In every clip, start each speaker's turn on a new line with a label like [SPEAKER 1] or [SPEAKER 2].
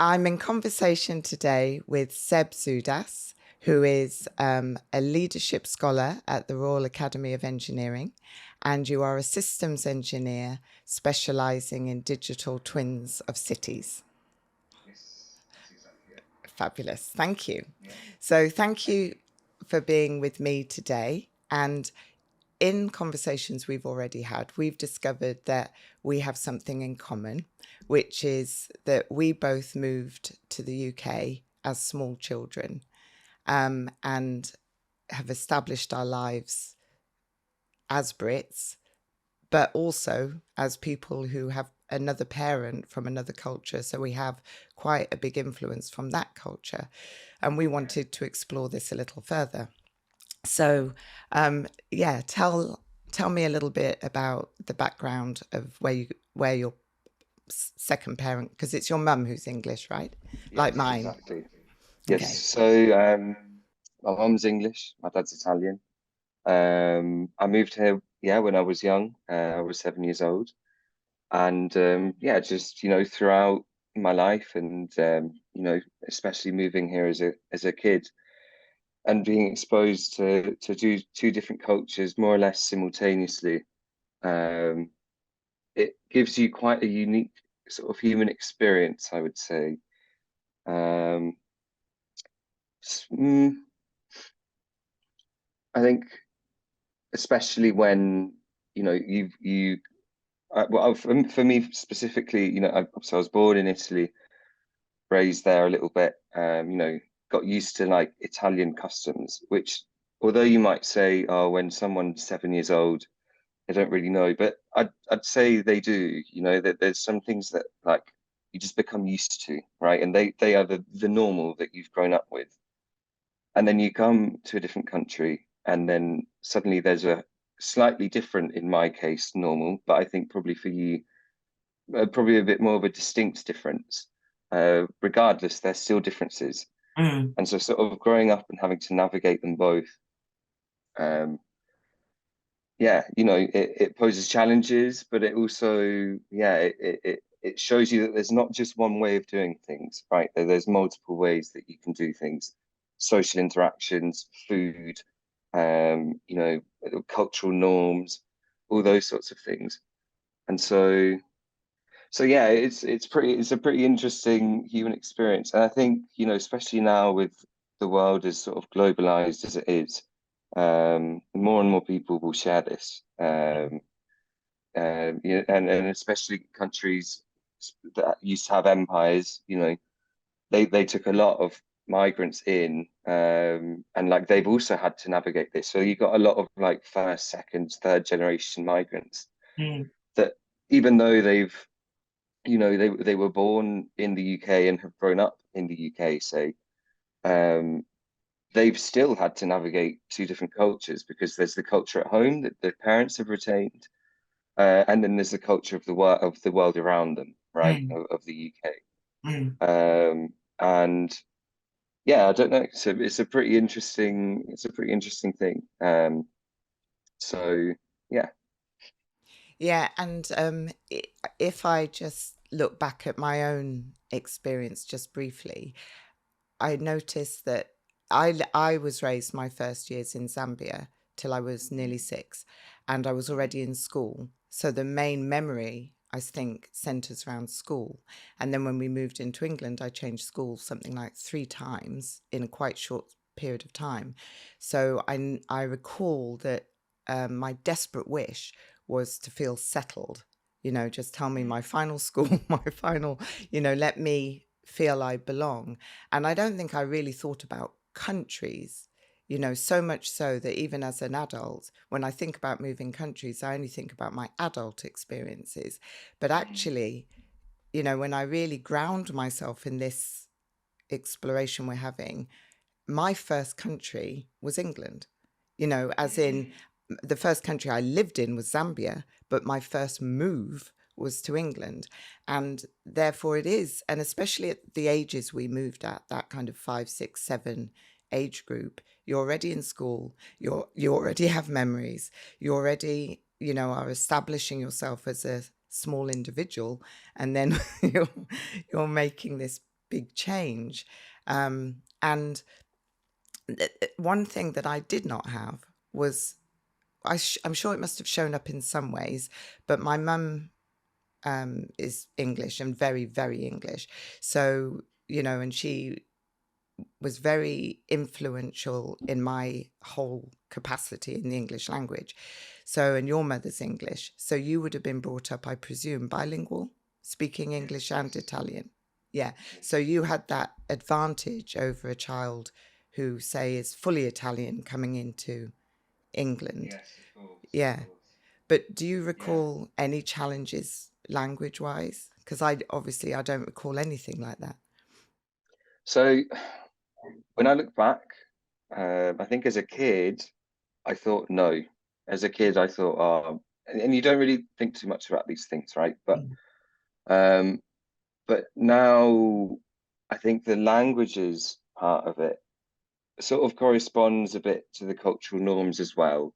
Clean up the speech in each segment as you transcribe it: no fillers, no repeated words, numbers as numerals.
[SPEAKER 1] I'm in conversation today with Seb Zuddas, who is a leadership scholar at the Royal Academy of Engineering, and you are a systems engineer specialising in digital twins of cities.
[SPEAKER 2] Yes, that's exactly it.
[SPEAKER 1] Fabulous. Thank you.
[SPEAKER 2] Yeah.
[SPEAKER 1] So thank you for being with me today. And in conversations we've already had, we've discovered that we have something in common, which is that we both moved to the UK as small children, and have established our lives as Brits, but also as people who have another parent from another culture. So we have quite a big influence from that culture. And we wanted to explore this a little further. So, yeah, tell me a little bit about the background of where your second parent, because it's your mum who's English, right? Like
[SPEAKER 2] Yes,
[SPEAKER 1] mine.
[SPEAKER 2] exactly. Yes.
[SPEAKER 1] Okay.
[SPEAKER 2] So my mum's English, my dad's Italian. I moved here, yeah, when I was young. I was 7 years old, and yeah, just throughout my life, and especially moving here as a kid and being exposed to two different cultures more or less simultaneously. Um, it gives you quite a unique sort of human experience, I would say. Um, mm, I think especially when you well for me specifically, so I was born in Italy, raised there a little bit, got used to like Italian customs, which although you might say, oh, when someone's 7 years old, they don't really know, but I'd say they do. That there's some things that like you just become used to, right? And they are the normal that you've grown up with. And then you come to a different country, and then suddenly there's a slightly different, in my case, normal, but I think probably for you, probably a bit more of a distinct difference. Regardless, there's still differences.
[SPEAKER 3] Mm.
[SPEAKER 2] And so, sort of growing up and having to navigate them both, um, yeah, it poses challenges, but it also, yeah, it shows you that there's not just one way of doing things, right? There's multiple ways that you can do things, social interactions, food, cultural norms, all those sorts of things. And so yeah, it's a pretty interesting human experience. And I think, especially now with the world as sort of globalized as it is, more and more people will share this. And especially countries that used to have empires, they took a lot of migrants in, and like they've also had to navigate this. So you got a lot of like first, second, third generation migrants
[SPEAKER 3] Mm.
[SPEAKER 2] that even though they were born in the UK and have grown up in the UK, say, um, they've still had to navigate two different cultures because there's the culture at home that their parents have retained, and then there's the culture of the world around them, right,
[SPEAKER 3] Mm.
[SPEAKER 2] of the UK.
[SPEAKER 3] Mm.
[SPEAKER 2] And yeah, I don't know. So it's a pretty interesting thing. So yeah.
[SPEAKER 1] Yeah, and if I just look back at my own experience just briefly, I noticed that I was raised my first years in Zambia till I was nearly 6, and I was already in school. So the main memory, I think, centres around school. And then when we moved into England, I changed schools something like 3 times in a quite short period of time. So I recall that my desperate wish was to feel settled. Just tell me my final school, my final, let me feel I belong. And I don't think I really thought about countries, so much so that even as an adult, when I think about moving countries, I only think about my adult experiences. But actually, when I really ground myself in this exploration we're having, my first country was England, as in the first country I lived in was Zambia, but my first move was to England. And therefore it is, and especially at the ages we moved at, that kind of 5, 6, 7 age group, you're already in school, you already have memories, you already, are establishing yourself as a small individual, and then you're making this big change. And one thing that I did not have was, I'm sure it must have shown up in some ways, but my mum is English and very, very English. So, and she was very influential in my whole capacity in the English language. So, and your mother's English. So you would have been brought up, I presume, bilingual, speaking English and Italian. Yeah. So you had that advantage over a child who, say, is fully Italian coming into England.
[SPEAKER 2] Yes, of course, of
[SPEAKER 1] Yeah.
[SPEAKER 2] course.
[SPEAKER 1] But do you
[SPEAKER 2] Yeah.
[SPEAKER 1] recall any challenges language wise? Because I don't recall anything like that.
[SPEAKER 2] So when I look back, I think as a kid, I thought no. As a kid, I thought, and you don't really think too much about these things, right? Um, but now I think the languages part of it sort of corresponds a bit to the cultural norms as well,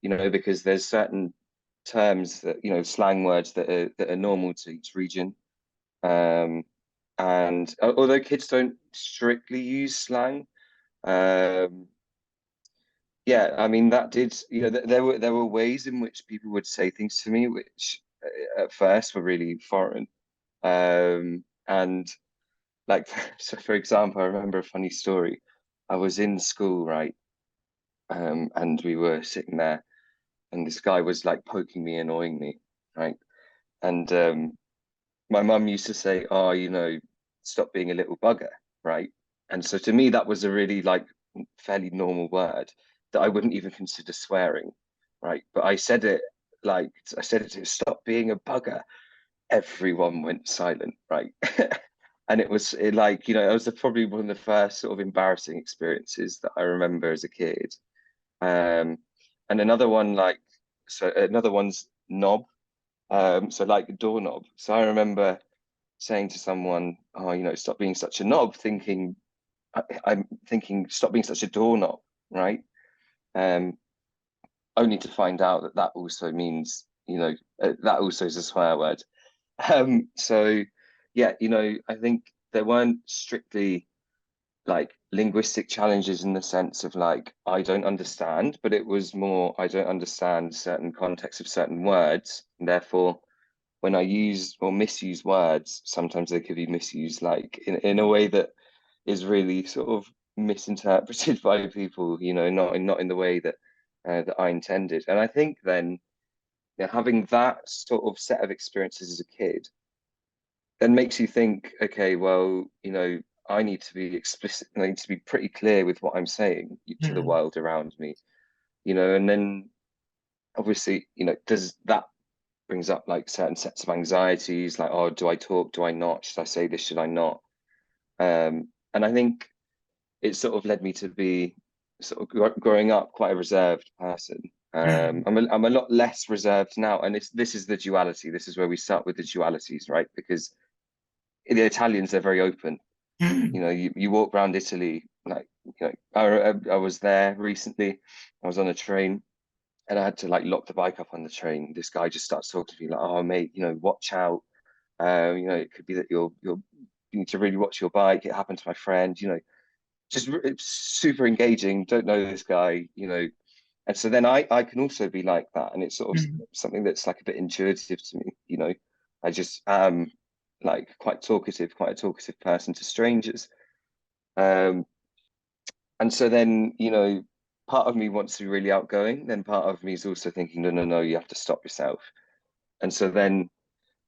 [SPEAKER 2] because there's certain terms that, slang words that are normal to each region. And although kids don't strictly use slang, um, yeah, I mean that did, there were ways in which people would say things to me which at first were really foreign. And like, so for example, I remember a funny story. I was in school, right? And we were sitting there, and this guy was like poking me, annoying me, right? And my mum used to say, "Oh, stop being a little bugger," right? And so to me, that was a really like fairly normal word that I wouldn't even consider swearing, right? But I said it to stop being a bugger. Everyone went silent, right? And it was probably one of the first sort of embarrassing experiences that I remember as a kid. Um, and another one's knob. So like a doorknob. So I remember saying to someone, "Oh, stop being such a knob," I'm thinking, "Stop being such a doorknob," right? Um, Only to find out that that also means, that also is a swear word. So yeah, I think there weren't strictly like linguistic challenges in the sense of like I don't understand, but it was more I don't understand certain contexts of certain words, and therefore when I use or misuse words, sometimes they could be misused like in a way that is really sort of misinterpreted by people, not in the way that I intended. And I think then, having that sort of set of experiences as a kid then makes you think, okay, well, I need to be explicit, I need to be pretty clear with what I'm saying to the
[SPEAKER 1] Mm.
[SPEAKER 2] world around me, and then obviously, does that brings up like certain sets of anxieties, like, oh, do I talk? Do I not? Should I say this? Should I not? And I think it sort of led me to be sort of growing up quite a reserved person.
[SPEAKER 1] Mm.
[SPEAKER 2] I'm a lot less reserved now, and this is the duality. This is where we start with the dualities, right? Because the Italians, they're very open.
[SPEAKER 1] Mm.
[SPEAKER 2] You walk around Italy, like, I was there recently. I was on a train, and I had to like lock the bike up on the train. This guy just starts talking to me like, "Oh, mate, watch out. It could be that you need to really watch your bike. It happened to my friend. Just it's super engaging. Don't know this guy, And so then I can also be like that, and it's sort of
[SPEAKER 1] Mm.
[SPEAKER 2] something that's like a bit intuitive to me. I just am like quite a talkative person to strangers. Um, and so then, part of me wants to be really outgoing. Then part of me is also thinking, no, no, no, you have to stop yourself. And so then,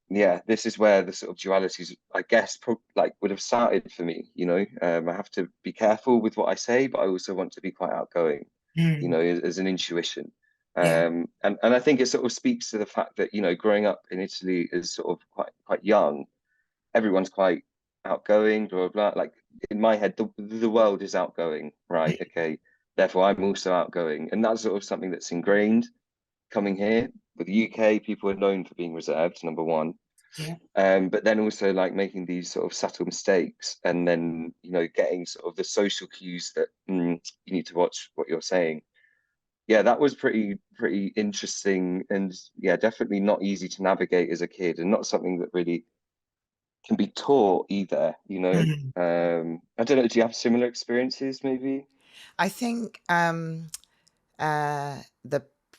[SPEAKER 2] yeah, this is where the sort of dualities, I guess, like would have started for me. I have to be careful with what I say, but I also want to be quite outgoing,
[SPEAKER 1] Mm.
[SPEAKER 2] as an intuition.
[SPEAKER 1] Yeah.
[SPEAKER 2] And I think it sort of speaks to the fact that, growing up in Italy is sort of quite young, everyone's quite outgoing, blah, blah, blah. Like in my head, the world is outgoing, right? Okay. Therefore, I'm also outgoing. And that's sort of something that's ingrained coming here. With the UK, people are known for being reserved, number one.
[SPEAKER 1] Yeah.
[SPEAKER 2] But then also like making these sort of subtle mistakes and then, getting sort of the social cues that you need to watch what you're saying. Yeah, that was pretty interesting and yeah, definitely not easy to navigate as a kid and not something that really can be taught either,
[SPEAKER 1] Mm.
[SPEAKER 2] I don't know, do you have similar experiences maybe?
[SPEAKER 1] I think the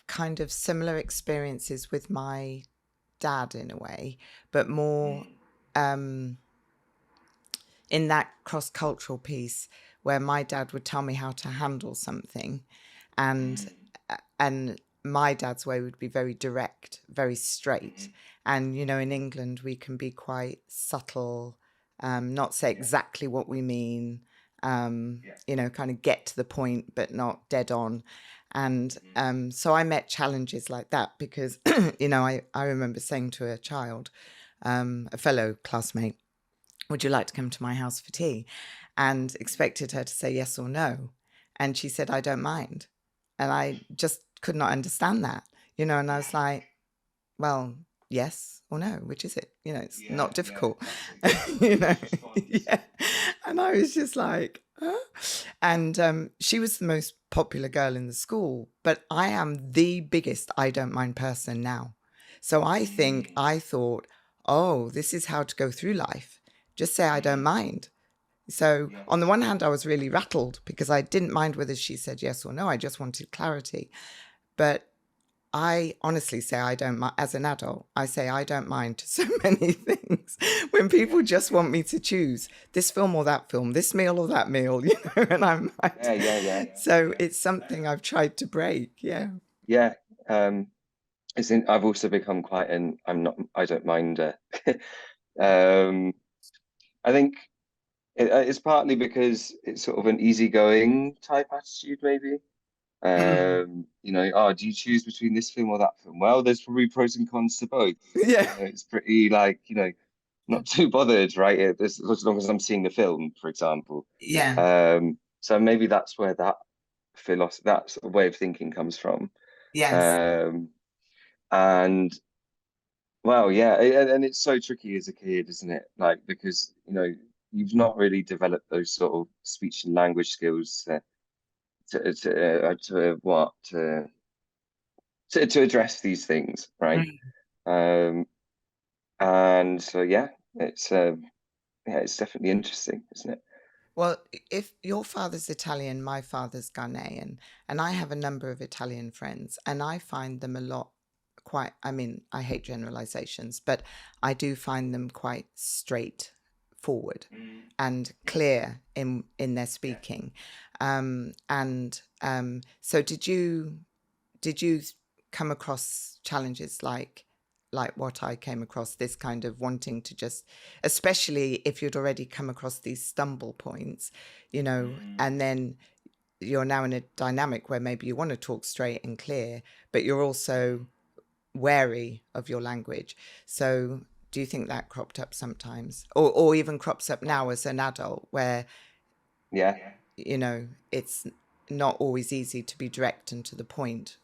[SPEAKER 1] kind of similar experiences with my dad in a way, but more um, in that cross-cultural piece where my dad would tell me how to handle something, and and my dad's way would be very direct, very straight. And in England we can be quite subtle, not say exactly what we mean, kind of get to the point but not dead on. And so I met challenges like that because I remember saying to a child, a fellow classmate, would you like to come to my house for tea? And expected her to say yes or no. And she said, I don't mind. And I just could not understand that, and I was like, well, yes or no, which is it? It's not difficult, you know, yeah. And I was just like, huh? And she was the most popular girl in the school, but I am the biggest I don't mind person now. So I thought, oh, this is how to go through life. Just say I don't mind. So on the one hand, I was really rattled because I didn't mind whether she said yes or no. I just wanted clarity. But I honestly say I don't mind. As an adult, I say I don't mind to so many things. When people just want me to choose this film or that film, this meal or that meal, and I'm
[SPEAKER 2] Yeah, yeah, yeah.
[SPEAKER 1] so it's something I've tried to break. Yeah.
[SPEAKER 2] Yeah. I've also become quite I don't mind. Um, I think it's partly because it's sort of an easygoing type attitude, maybe.
[SPEAKER 1] Mm.
[SPEAKER 2] Oh, do you choose between this film or that film? Well, there's probably pros and cons to both.
[SPEAKER 1] Yeah.
[SPEAKER 2] It's pretty like, not too bothered, right? As long as I'm seeing the film, for example.
[SPEAKER 1] Yeah.
[SPEAKER 2] So maybe that's where that philosophy, that sort of way of thinking comes from.
[SPEAKER 1] Yes.
[SPEAKER 2] Um, and well, yeah, and it's so tricky as a kid, isn't it? Like because you've not really developed those sort of speech and language skills to address these things, right?
[SPEAKER 1] Mm.
[SPEAKER 2] Um, and so it's definitely interesting, isn't it?
[SPEAKER 1] Well, if your father's Italian, my father's Ghanaian, and I have a number of Italian friends, and I find them a lot quite, I mean, I hate generalizations, but I do find them quite straightforward and clear in their speaking. And so did you come across challenges like what I came across, this kind of wanting to just, especially if you'd already come across these stumble points, and then you're now in a dynamic where maybe you want to talk straight and clear, but you're also wary of your language. So do you think that cropped up sometimes, or even crops up now as an adult where,
[SPEAKER 2] Yeah.
[SPEAKER 1] it's not always easy to be direct and to the point?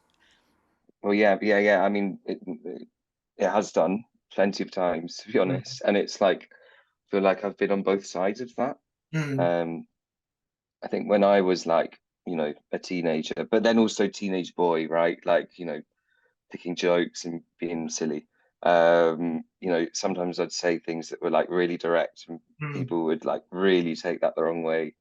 [SPEAKER 2] Well, yeah, yeah, yeah. I mean, it has done plenty of times, to be
[SPEAKER 1] Mm.
[SPEAKER 2] honest. And it's like, I feel like I've been on both sides of that.
[SPEAKER 1] Mm.
[SPEAKER 2] Um, I think when I was like, a teenager, but then also teenage boy, right? Like, picking jokes and being silly. Sometimes I'd say things that were like really direct and
[SPEAKER 1] Mm.
[SPEAKER 2] people would like really take that the wrong way.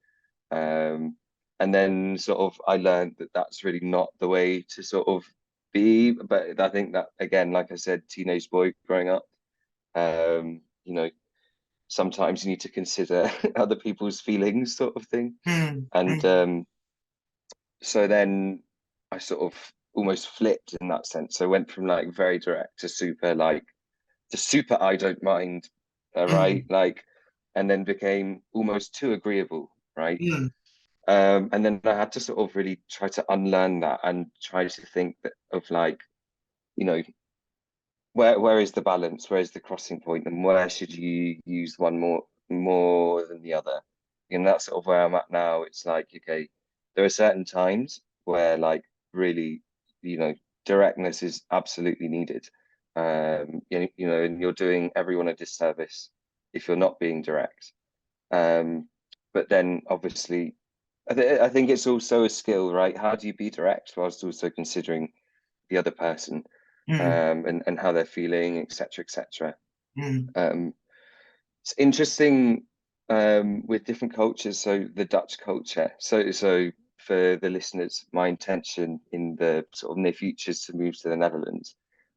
[SPEAKER 2] Um, and then sort of I learned that that's really not the way to sort of be. But I think that again, like I said, teenage boy growing up, um, you know, sometimes you need to consider other people's feelings, sort of thing.
[SPEAKER 1] Mm.
[SPEAKER 2] And
[SPEAKER 1] Mm.
[SPEAKER 2] so then I sort of almost flipped in that sense. So I went from like very direct to super I don't mind, right?
[SPEAKER 1] Mm.
[SPEAKER 2] Like, and then became almost too agreeable, right?
[SPEAKER 1] Mm.
[SPEAKER 2] And then I had to sort of really try to unlearn that and try to think of like, you know, where is the balance? Where is the crossing point? And where should you use one more than the other? And that's sort of where I'm at now. It's like, okay, there are certain times where like really, directness is absolutely needed. And you're doing everyone a disservice if you're not being direct. But then obviously I think it's also a skill, right? How do you be direct whilst also considering the other person,
[SPEAKER 1] Mm.
[SPEAKER 2] and how they're feeling, etc., etc.
[SPEAKER 1] Mm.
[SPEAKER 2] Um, It's interesting with different cultures. So the Dutch culture. So for the listeners, my intention in the sort of near future is to move to the Netherlands.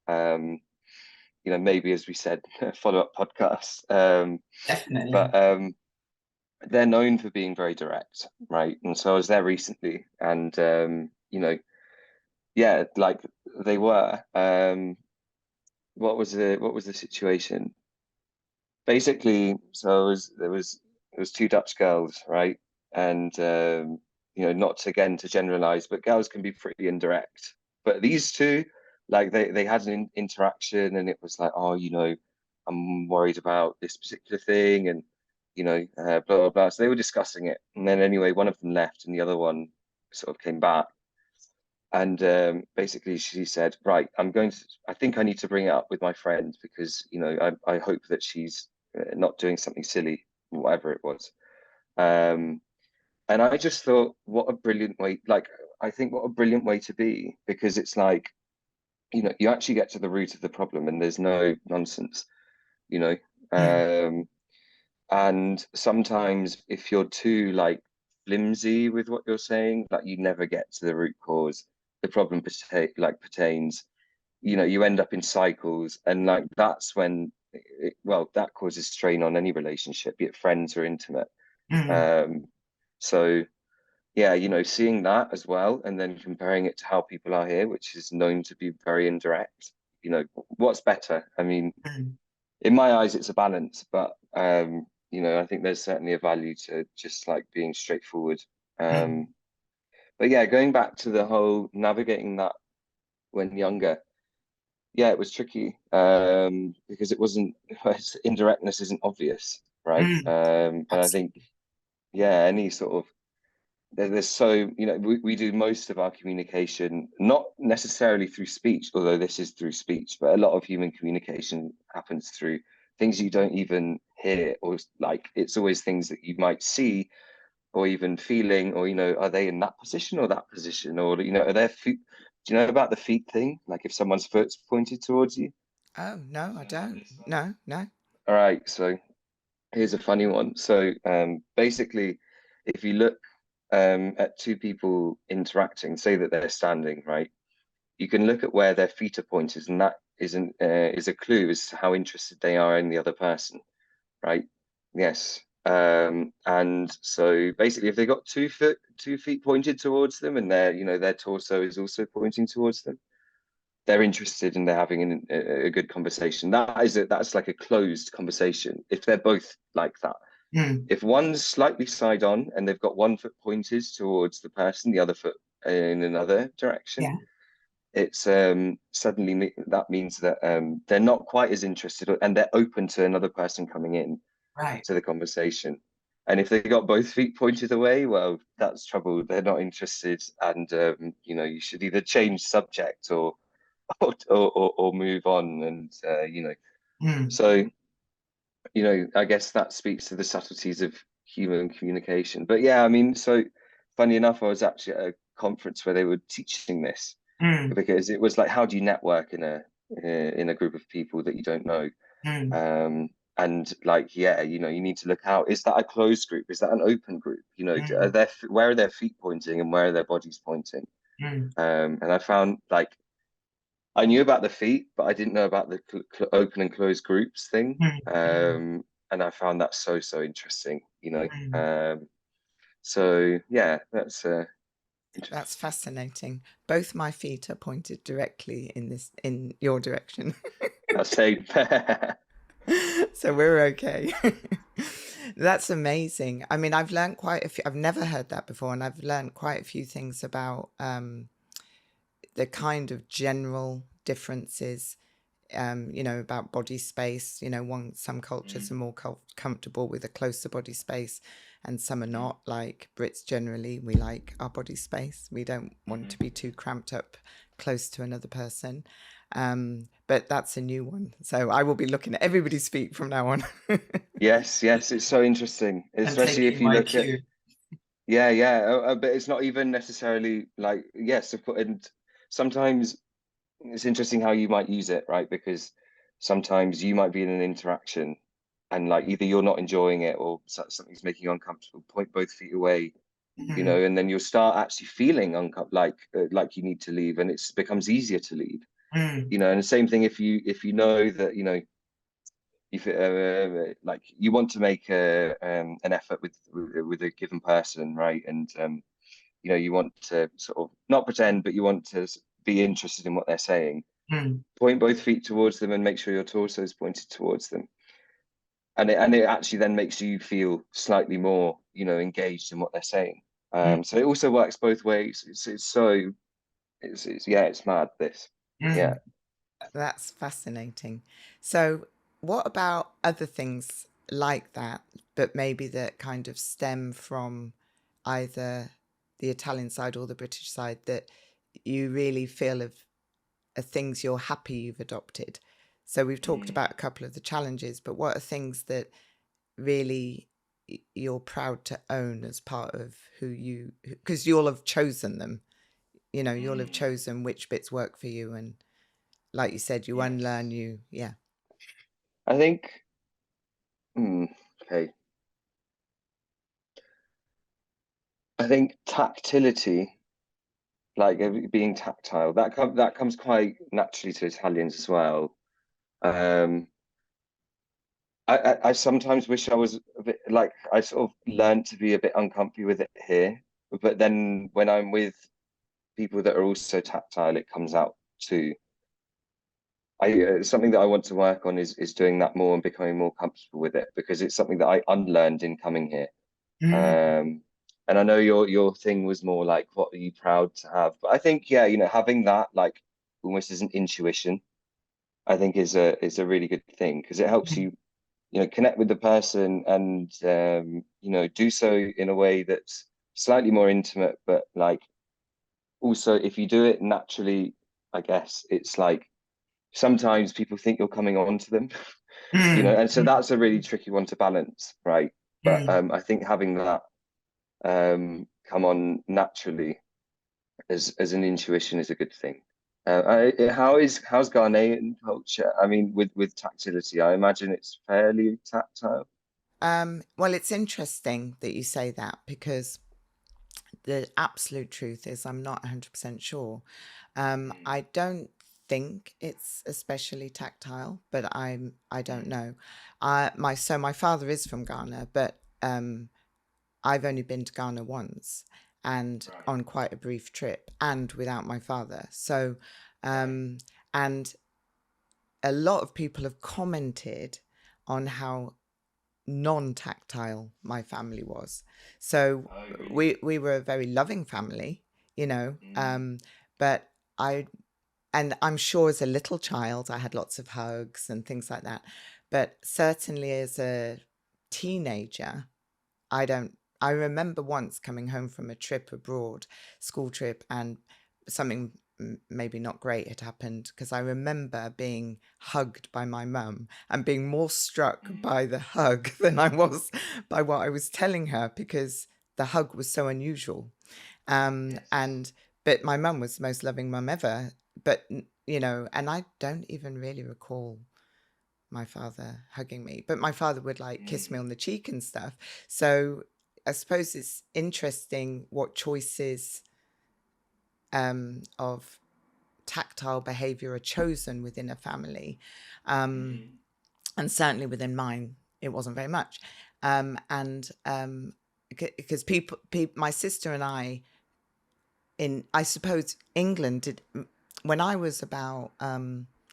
[SPEAKER 2] Um, maybe as we said, follow-up podcasts.
[SPEAKER 3] Definitely.
[SPEAKER 2] But they're known for being very direct, right? And so I was there recently, and yeah, like they were. What was the situation? Basically, so there was two Dutch girls, right? And not to, again, to generalize, but girls can be pretty indirect. But these two, like they had an interaction, and it was like, oh, I'm worried about this particular thing, and blah blah blah. So they were discussing it, and then anyway, one of them left, and the other one sort of came back, and basically she said, right, I think I need to bring it up with my friend because I hope that she's not doing something silly, whatever it was. And I just thought, what a brilliant way, like, I think what a brilliant way to be, because it's like, you actually get to the root of the problem and there's no nonsense, you know.
[SPEAKER 3] Mm,
[SPEAKER 2] And sometimes if you're too like flimsy with what you're saying, like you never get to the root cause. The problem pertains, you end up in cycles, and like that's when that causes strain on any relationship, be it friends or intimate.
[SPEAKER 3] mm,
[SPEAKER 2] Um, so yeah, seeing that as well, and then comparing it to how people are here, which is known to be very indirect. What's better? I mean,
[SPEAKER 3] mm,
[SPEAKER 2] in my eyes, it's a balance, but I think there's certainly a value to just like being straightforward.
[SPEAKER 3] mm,
[SPEAKER 2] But yeah, going back to the whole navigating that when younger, yeah, it was tricky because it wasn't indirectness isn't obvious, right?
[SPEAKER 3] mm.
[SPEAKER 2] And I think,
[SPEAKER 3] Absolutely.
[SPEAKER 2] yeah, any sort of there's so we do most of our communication not necessarily through speech, although this is through speech, but a lot of human communication happens through things you don't even hear, or like it's always things that you might see or even feeling, or are they in that position or that position, or are their feet, do you know about the feet thing, like if someone's foot's pointed towards you?
[SPEAKER 1] Oh, no, I don't. No, no.
[SPEAKER 2] All right, so here's a funny one. So basically, if you look at two people interacting, say that they're standing, right? You can look at where their feet are pointed, and that is a clue as to how interested they are in the other person, right? Yes. And so basically, if they got 2 feet pointed towards them, and their torso is also pointing towards them, they're interested and they're having a good conversation. That's like a closed conversation. If they're both like that,
[SPEAKER 3] Mm,
[SPEAKER 2] if one's slightly side on and they've got one foot pointed towards the person, the other foot in another direction,
[SPEAKER 3] yeah.
[SPEAKER 2] it's suddenly that means that they're not quite as interested, and they're open to another person coming in
[SPEAKER 3] Right.
[SPEAKER 2] to the conversation. And if they got both feet pointed away, well, that's trouble. They're not interested, and you should either change subject or move on. And
[SPEAKER 3] Mm,
[SPEAKER 2] so I guess that speaks to the subtleties of human communication. But yeah, I mean, so funny enough, I was actually at a conference where they were teaching this,
[SPEAKER 3] mm,
[SPEAKER 2] because it was like, how do you network in a group of people that you don't know?
[SPEAKER 3] mm,
[SPEAKER 2] And like, yeah, you need to look out. Is that a closed group? Is that an open group?
[SPEAKER 3] mm,
[SPEAKER 2] Where are their feet pointing and where are their bodies pointing?
[SPEAKER 3] mm,
[SPEAKER 2] And I found, like, I knew about the feet, but I didn't know about the open and closed groups thing.
[SPEAKER 3] mm, mm,
[SPEAKER 2] And I found that so interesting.
[SPEAKER 3] mm.
[SPEAKER 2] So yeah, that's
[SPEAKER 1] That's fascinating. Both my feet are pointed directly in your direction.
[SPEAKER 2] I'll say.
[SPEAKER 1] So we're okay. That's amazing. I mean, I've learned quite a few. I've never heard that before, and I've learned quite a few things about the kind of general differences. About body space. Some cultures are more comfortable with a closer body space, and some are not. Like Brits generally, we like our body space. We don't want to be too cramped up close to another person. But that's a new one. So I will be looking at everybody's feet from now on.
[SPEAKER 2] Yes, it's so interesting,
[SPEAKER 3] And
[SPEAKER 2] especially if
[SPEAKER 3] taking
[SPEAKER 2] you
[SPEAKER 3] my
[SPEAKER 2] look at,
[SPEAKER 3] cue.
[SPEAKER 2] yeah, but it's not even necessarily like, yes, of course, and sometimes it's interesting how you might use it, right? Because sometimes you might be in an interaction and like either you're not enjoying it or something's making you uncomfortable, point both feet away, you know, and then you'll start actually feeling like you need to leave, and it becomes easier to leave, you know. And the same thing if you know that, you know, if like you want to make an effort with a given person, right? And you know, you want to sort of not pretend, but you want to be interested in what they're saying. Point both feet towards them and make sure your torso is pointed towards them. And it actually then makes you feel slightly more, you know, engaged in what they're saying. So it also works both ways. It's yeah, it's mad, this. Yeah.
[SPEAKER 1] That's fascinating. So, what about other things like that, but maybe that kind of stem from either the Italian side or the British side that you really feel are things you're happy you've adopted? So, we've talked about a couple of the challenges, but what are things that really you're proud to own as part of who you, because you'll have chosen them, you know, you'll have chosen which bits work for you, and like you said, you unlearn, yeah.
[SPEAKER 2] I think okay. I think tactility, like being tactile, that comes quite naturally to Italians as well. I sometimes wish I was a bit like, I sort of learned to be a bit uncomfy with it here, but then when I'm with people that are also tactile, it comes out too. Something that I want to work on is doing that more and becoming more comfortable with it, because it's something that I unlearned in coming here. And I know your thing was more like, what are you proud to have? But I think, yeah, you know, having that like almost as an intuition, I think is a really good thing, because it helps you, you know, connect with the person and you know, do so in a way that's slightly more intimate, but like also if you do it naturally, I guess it's like sometimes people think you're coming on to them, you know, and so that's a really tricky one to balance, right? But I think having that come on naturally as an intuition is a good thing. How's Ghanaian culture? I mean, with tactility, I imagine it's fairly tactile.
[SPEAKER 1] Well, it's interesting that you say that, because the absolute truth is I'm not 100% sure. I don't think it's especially tactile, but I don't know. My father is from Ghana, but I've only been to Ghana once, and on quite a brief trip, and without my father. So, and a lot of people have commented on how non-tactile my family was. So we were a very loving family, you know, but and I'm sure as a little child I had lots of hugs and things like that, but certainly as a teenager I remember once coming home from a trip abroad, school trip, and something maybe not great had happened, because I remember being hugged by my mum and being more struck by the hug than I was by what I was telling her, because the hug was so unusual. And but my mum was the most loving mum ever. But you know, and I don't even really recall my father hugging me, but my father would like kiss me on the cheek and stuff. So I suppose it's interesting what choices of tactile behavior are chosen within a family. And certainly within mine, it wasn't very much. And because my sister and I suppose England did, when I was about,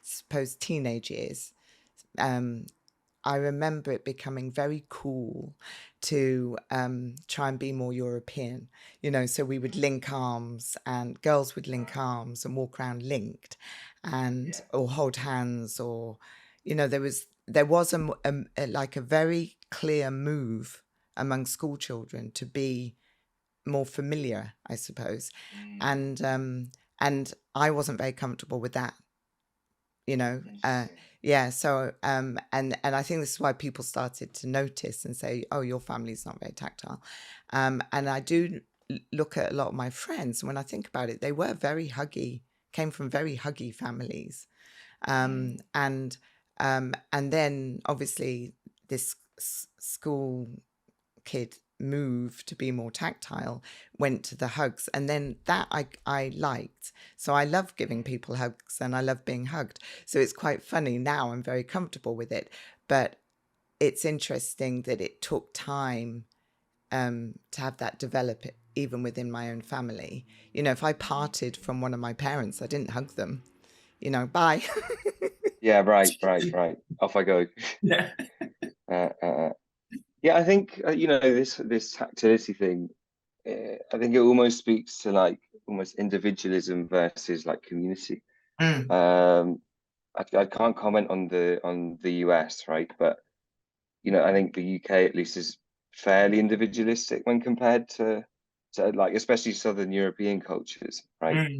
[SPEAKER 1] suppose teenage years, I remember it becoming very cool to try and be more European, you know, so we would link arms, and girls would link arms and walk around linked, and or hold hands, or, you know, there was like a very clear move among school children to be more familiar, I suppose. And I wasn't very comfortable with that, you know. Yeah, so and I think this is why people started to notice and say, oh, your family's not very tactile. And I do look at a lot of my friends, and when I think about it, they were very huggy, came from very huggy families. And then obviously this school kid move to be more tactile went to the hugs, and then that I liked. So I love giving people hugs and I love being hugged. So it's quite funny now. I'm very comfortable with it, but it's interesting that it took time to have that develop even within my own family. You know, if I parted from one of my parents, I didn't hug them. You know, bye.
[SPEAKER 2] Yeah, right. Off I go.
[SPEAKER 3] Yeah.
[SPEAKER 2] Yeah, I think you know, this tactility thing. I think it almost speaks to like almost individualism versus like community. I can't comment on the US, right? But you know, I think the UK at least is fairly individualistic when compared to like especially Southern European cultures, right?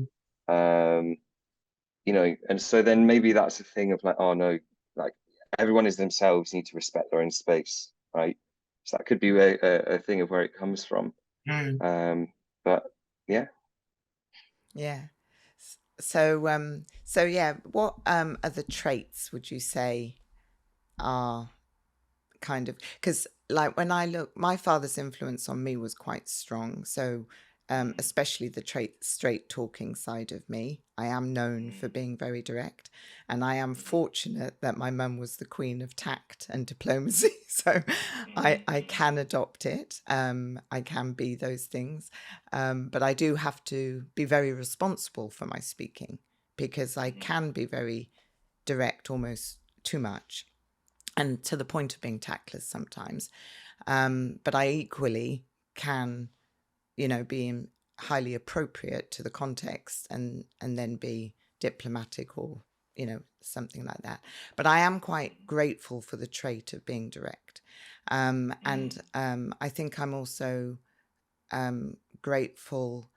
[SPEAKER 2] You know, and so then maybe that's a thing of like, oh no, like everyone is themselves, need to respect their own space, right? So that could be a thing of where it comes from. But yeah.
[SPEAKER 1] Yeah. So yeah, what other traits would you say are kind of, because like when I look, my father's influence on me was quite strong. So especially the straight talking side of me. I am known for being very direct, and I am fortunate that my mum was the queen of tact and diplomacy. So I can adopt it. I can be those things, but I do have to be very responsible for my speaking, because I can be very direct, almost too much, and to the point of being tactless sometimes. But I equally can, you know, be highly appropriate to the context, and then be diplomatic, or, you know, something like that. But I am quite grateful for the trait of being direct. And I think I'm also grateful.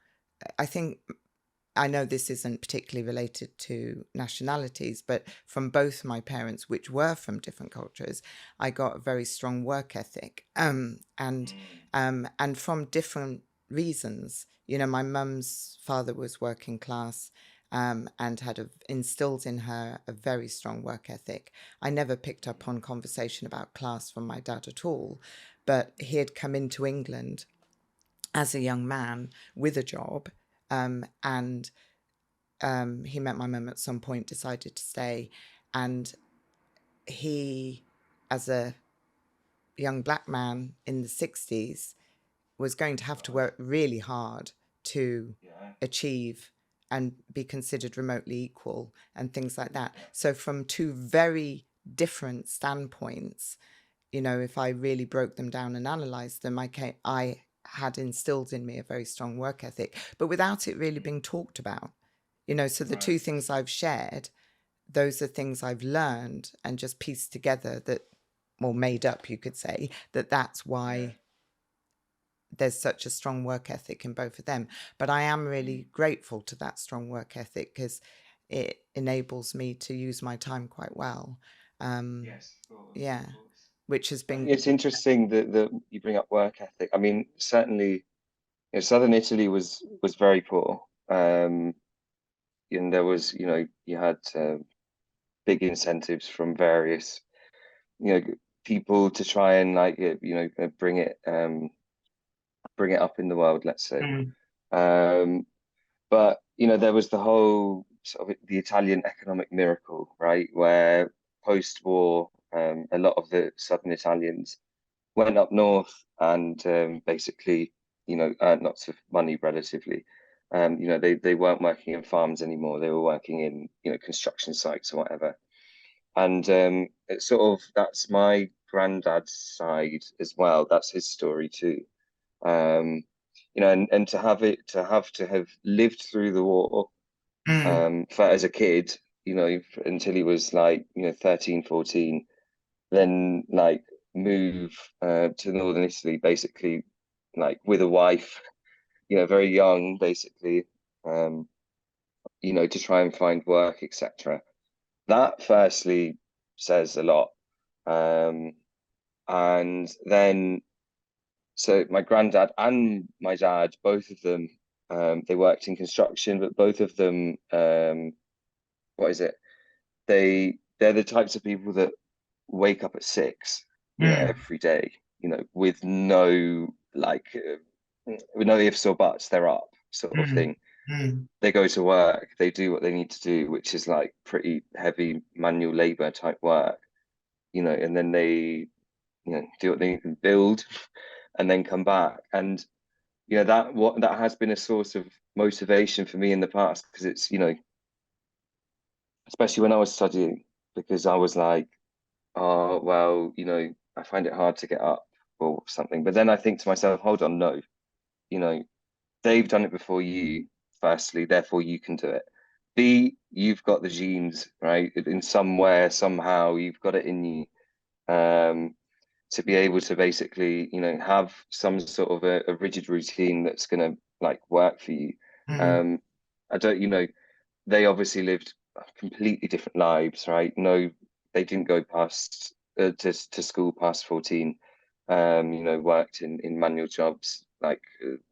[SPEAKER 1] I think, I know this isn't particularly related to nationalities, but from both my parents, which were from different cultures, I got a very strong work ethic, and from different reasons. You know, my mum's father was working class, and had instilled in her a very strong work ethic. I never picked up on conversation about class from my dad at all, but he had come into England as a young man with a job, and he met my mum at some point, decided to stay, and he, as a young black man in the 60s, was going to have to work really hard to achieve and be considered remotely equal and things like that. So from two very different standpoints, you know, if I really broke them down and analysed them, I had instilled in me a very strong work ethic, but without it really being talked about. You know, so the two things I've shared, those are things I've learned and just pieced together, that, or made up, you could say, that's why there's such a strong work ethic in both of them. But I am really grateful to that strong work ethic, because it enables me to use my time quite well.
[SPEAKER 2] Yes, of course,
[SPEAKER 1] yeah,
[SPEAKER 2] of course.
[SPEAKER 1] which has been.
[SPEAKER 2] It's interesting that you bring up work ethic. I mean, certainly, you know, Southern Italy was very poor. And there was, you know, you had big incentives from various, you know, people to try and like, you know, bring it up in the world, let's say. But you know, there was the whole sort of the Italian economic miracle, right, where post-war, a lot of the Southern Italians went up north and basically, you know, earned lots of money relatively. You know, they weren't working in farms anymore; they were working in, you know, construction sites or whatever. And it's sort of, that's my granddad's side as well. That's his story too. You know, and to have lived through the war, for as a kid, you know, until he was like, you know, 13, 14, then like move to northern Italy, basically, like with a wife, you know, very young, basically, you know, to try and find work, etc. That firstly says a lot. And then, so my granddad and my dad, both of them, they worked in construction, but both of them, what is it? They're the types of people that wake up at 6 every day, with no with no ifs or buts, they're up sort of thing. They go to work, they do what they need to do, which is like pretty heavy manual labor type work, and then they, do what they need to build and then come back. And, that has been a source of motivation for me in the past, because it's, especially when I was studying, because I was like, oh, well, I find it hard to get up or something. But then I think to myself, hold on, no, they've done it before you, firstly, therefore you can do it. B, you've got the genes, right? In somewhere, somehow, you've got it in you, to be able to basically, have some sort of a rigid routine that's going to like work for you. I don't, they obviously lived completely different lives, right? No, they didn't go past to school past 14. Worked in manual jobs like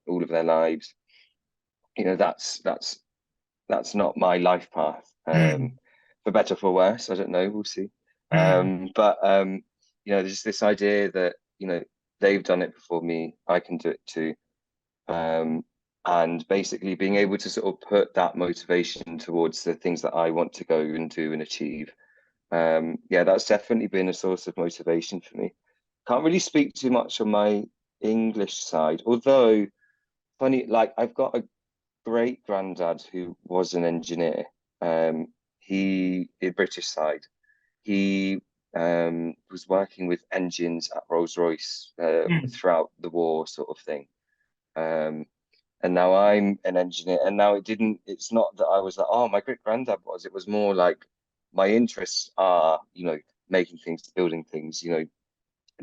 [SPEAKER 2] all of their lives. That's not my life path. For better or for worse, I don't know. We'll see. But there's this idea that they've done it before me. I can do it too. And basically being able to sort of put that motivation towards the things that I want to go and do and achieve. That's definitely been a source of motivation for me. Can't really speak too much on my English side, although funny, like I've got a great granddad who was an engineer. He, the British side, he was working with engines at Rolls-Royce throughout the war, sort of thing. And now I'm an engineer, and now it's not that I was like, oh, my great granddad was. It was more like my interests are, making things, building things,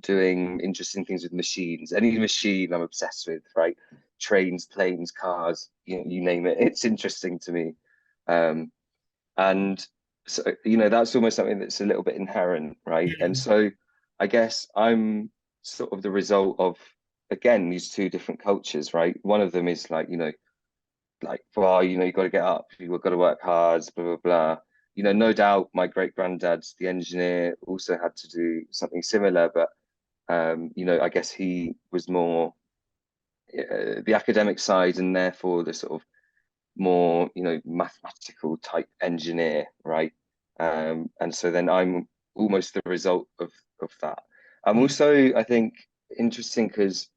[SPEAKER 2] doing interesting things with machines. Any machine I'm obsessed with, right? Trains, planes, cars, you name it. It's interesting to me. And so, that's almost something that's a little bit inherent, right? And so I guess I'm sort of the result of, again, these two different cultures, right? One of them is like, well, you got to get up, you've got to work hard, blah, blah, blah. No doubt my great granddad, the engineer, also had to do something similar, but I guess he was more the academic side, and therefore the sort of more, mathematical type engineer, right? And so then I'm almost the result of that. I'm also, I think, interesting because,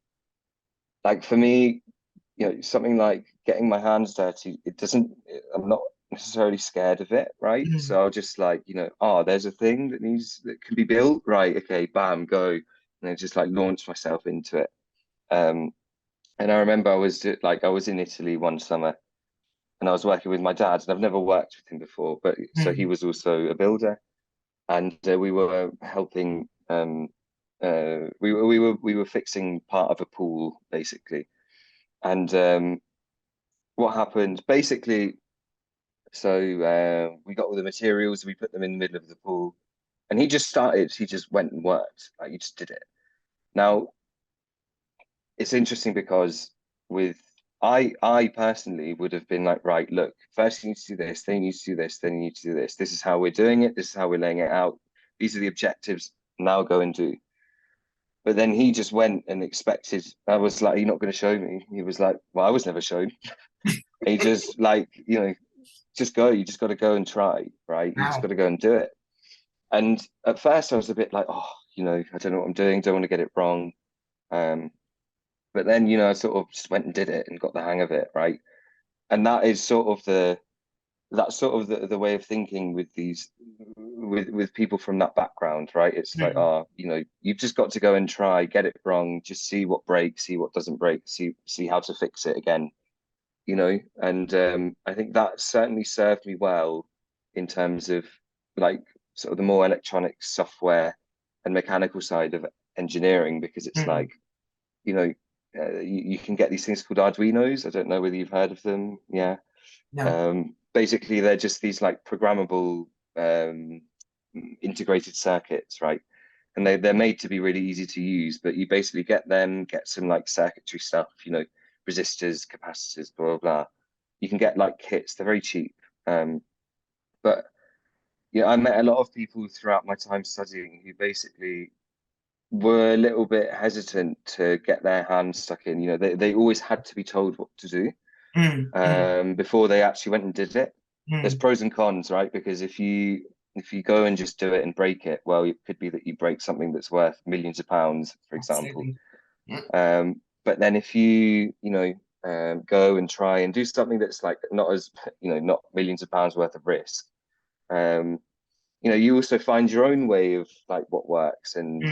[SPEAKER 2] like, for me, something like getting my hands dirty, I'm not necessarily scared of it, right? So I'll just like, there's a thing that can be built, right? Okay, bam, go, and I just like launch myself into it. And I remember I was in Italy one summer, and I was working with my dad, and I've never worked with him before, but so he was also a builder, and we were helping. We were fixing part of a pool basically, and what happened basically. So we got all the materials, we put them in the middle of the pool, and he just went and worked, like he just did it. Now it's interesting because I personally would have been like, right, look, first you need to do this, then you need to do this, then you need to do this. This is how we're doing it. This is how we're laying it out. These are the objectives. Now go and do. But then he just went and expected. I was like, you're not going to show me. He was like, well, I was never shown. He just like, just go. You just got to go and try, right? You just got to go and do it. And at first I was a bit like, oh, I don't know what I'm doing. Don't want to get it wrong. But then, I sort of just went and did it and got the hang of it, right? And that is sort of the way of thinking with with people from that background, right? It's like, you've just got to go and try, get it wrong, just see what breaks, see what doesn't break, see how to fix it again, And I think that certainly served me well in terms of like sort of the more electronic software and mechanical side of engineering, because it's like, you can get these things called Arduinos. I don't know whether you've heard of them. Yeah.
[SPEAKER 3] No.
[SPEAKER 2] Basically, they're just these like programmable integrated circuits, right? And they're made to be really easy to use, but you basically get some like circuitry stuff, resistors, capacitors, blah, blah, blah. You can get like kits, they're very cheap. But I met a lot of people throughout my time studying who basically were a little bit hesitant to get their hands stuck in. You know, they always had to be told what to do before they actually went and did it. There's pros and cons, right? Because if you go and just do it and break it, well, it could be that you break something that's worth millions of pounds, for example. But then if you go and try and do something that's like not as, not millions of pounds worth of risk, you also find your own way of like what works and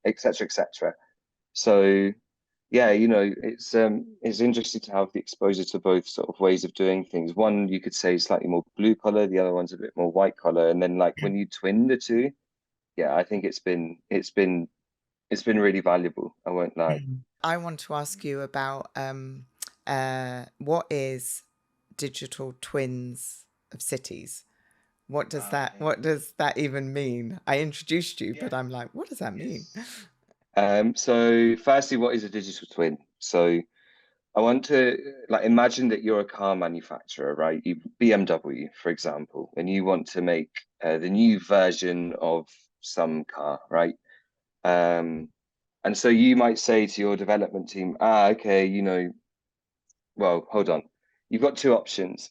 [SPEAKER 2] et cetera, et cetera. So yeah, it's interesting to have the exposure to both sort of ways of doing things. One, you could say slightly more blue collar, the other one's a bit more white collar. And then like when you twin the two, yeah, I think it's been really valuable. I won't lie.
[SPEAKER 1] I want to ask you about what is digital twins of cities? What does that even mean? I introduced you, but I'm like, what does that mean?
[SPEAKER 2] So firstly, what is a digital twin? So I want to imagine that you're a car manufacturer, right? BMW, for example, and you want to make the new version of some car, right? And so you might say to your development team, okay, well, hold on. You've got two options.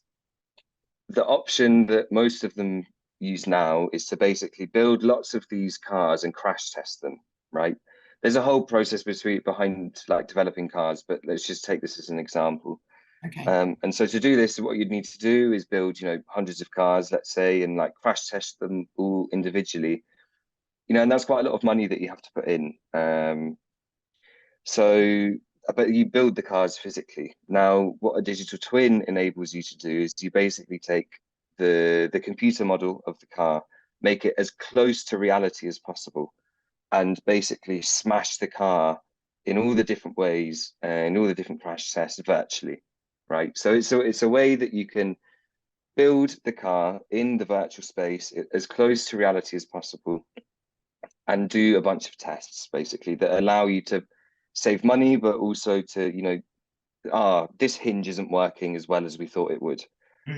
[SPEAKER 2] The option that most of them use now is to basically build lots of these cars and crash test them, right? There's a whole process behind like developing cars, but let's just take this as an example.
[SPEAKER 3] Okay.
[SPEAKER 2] And so to do this, what you'd need to do is build, hundreds of cars, let's say, and like crash test them all individually. And that's quite a lot of money that you have to put in. But you build the cars physically. Now, what a digital twin enables you to do is you basically take the computer model of the car, make it as close to reality as possible, and basically smash the car in all the different ways and all the different crash tests virtually, right? So it's a way that you can build the car in the virtual space as close to reality as possible and do a bunch of tests basically that allow you to save money, but also to, this hinge isn't working as well as we thought it would.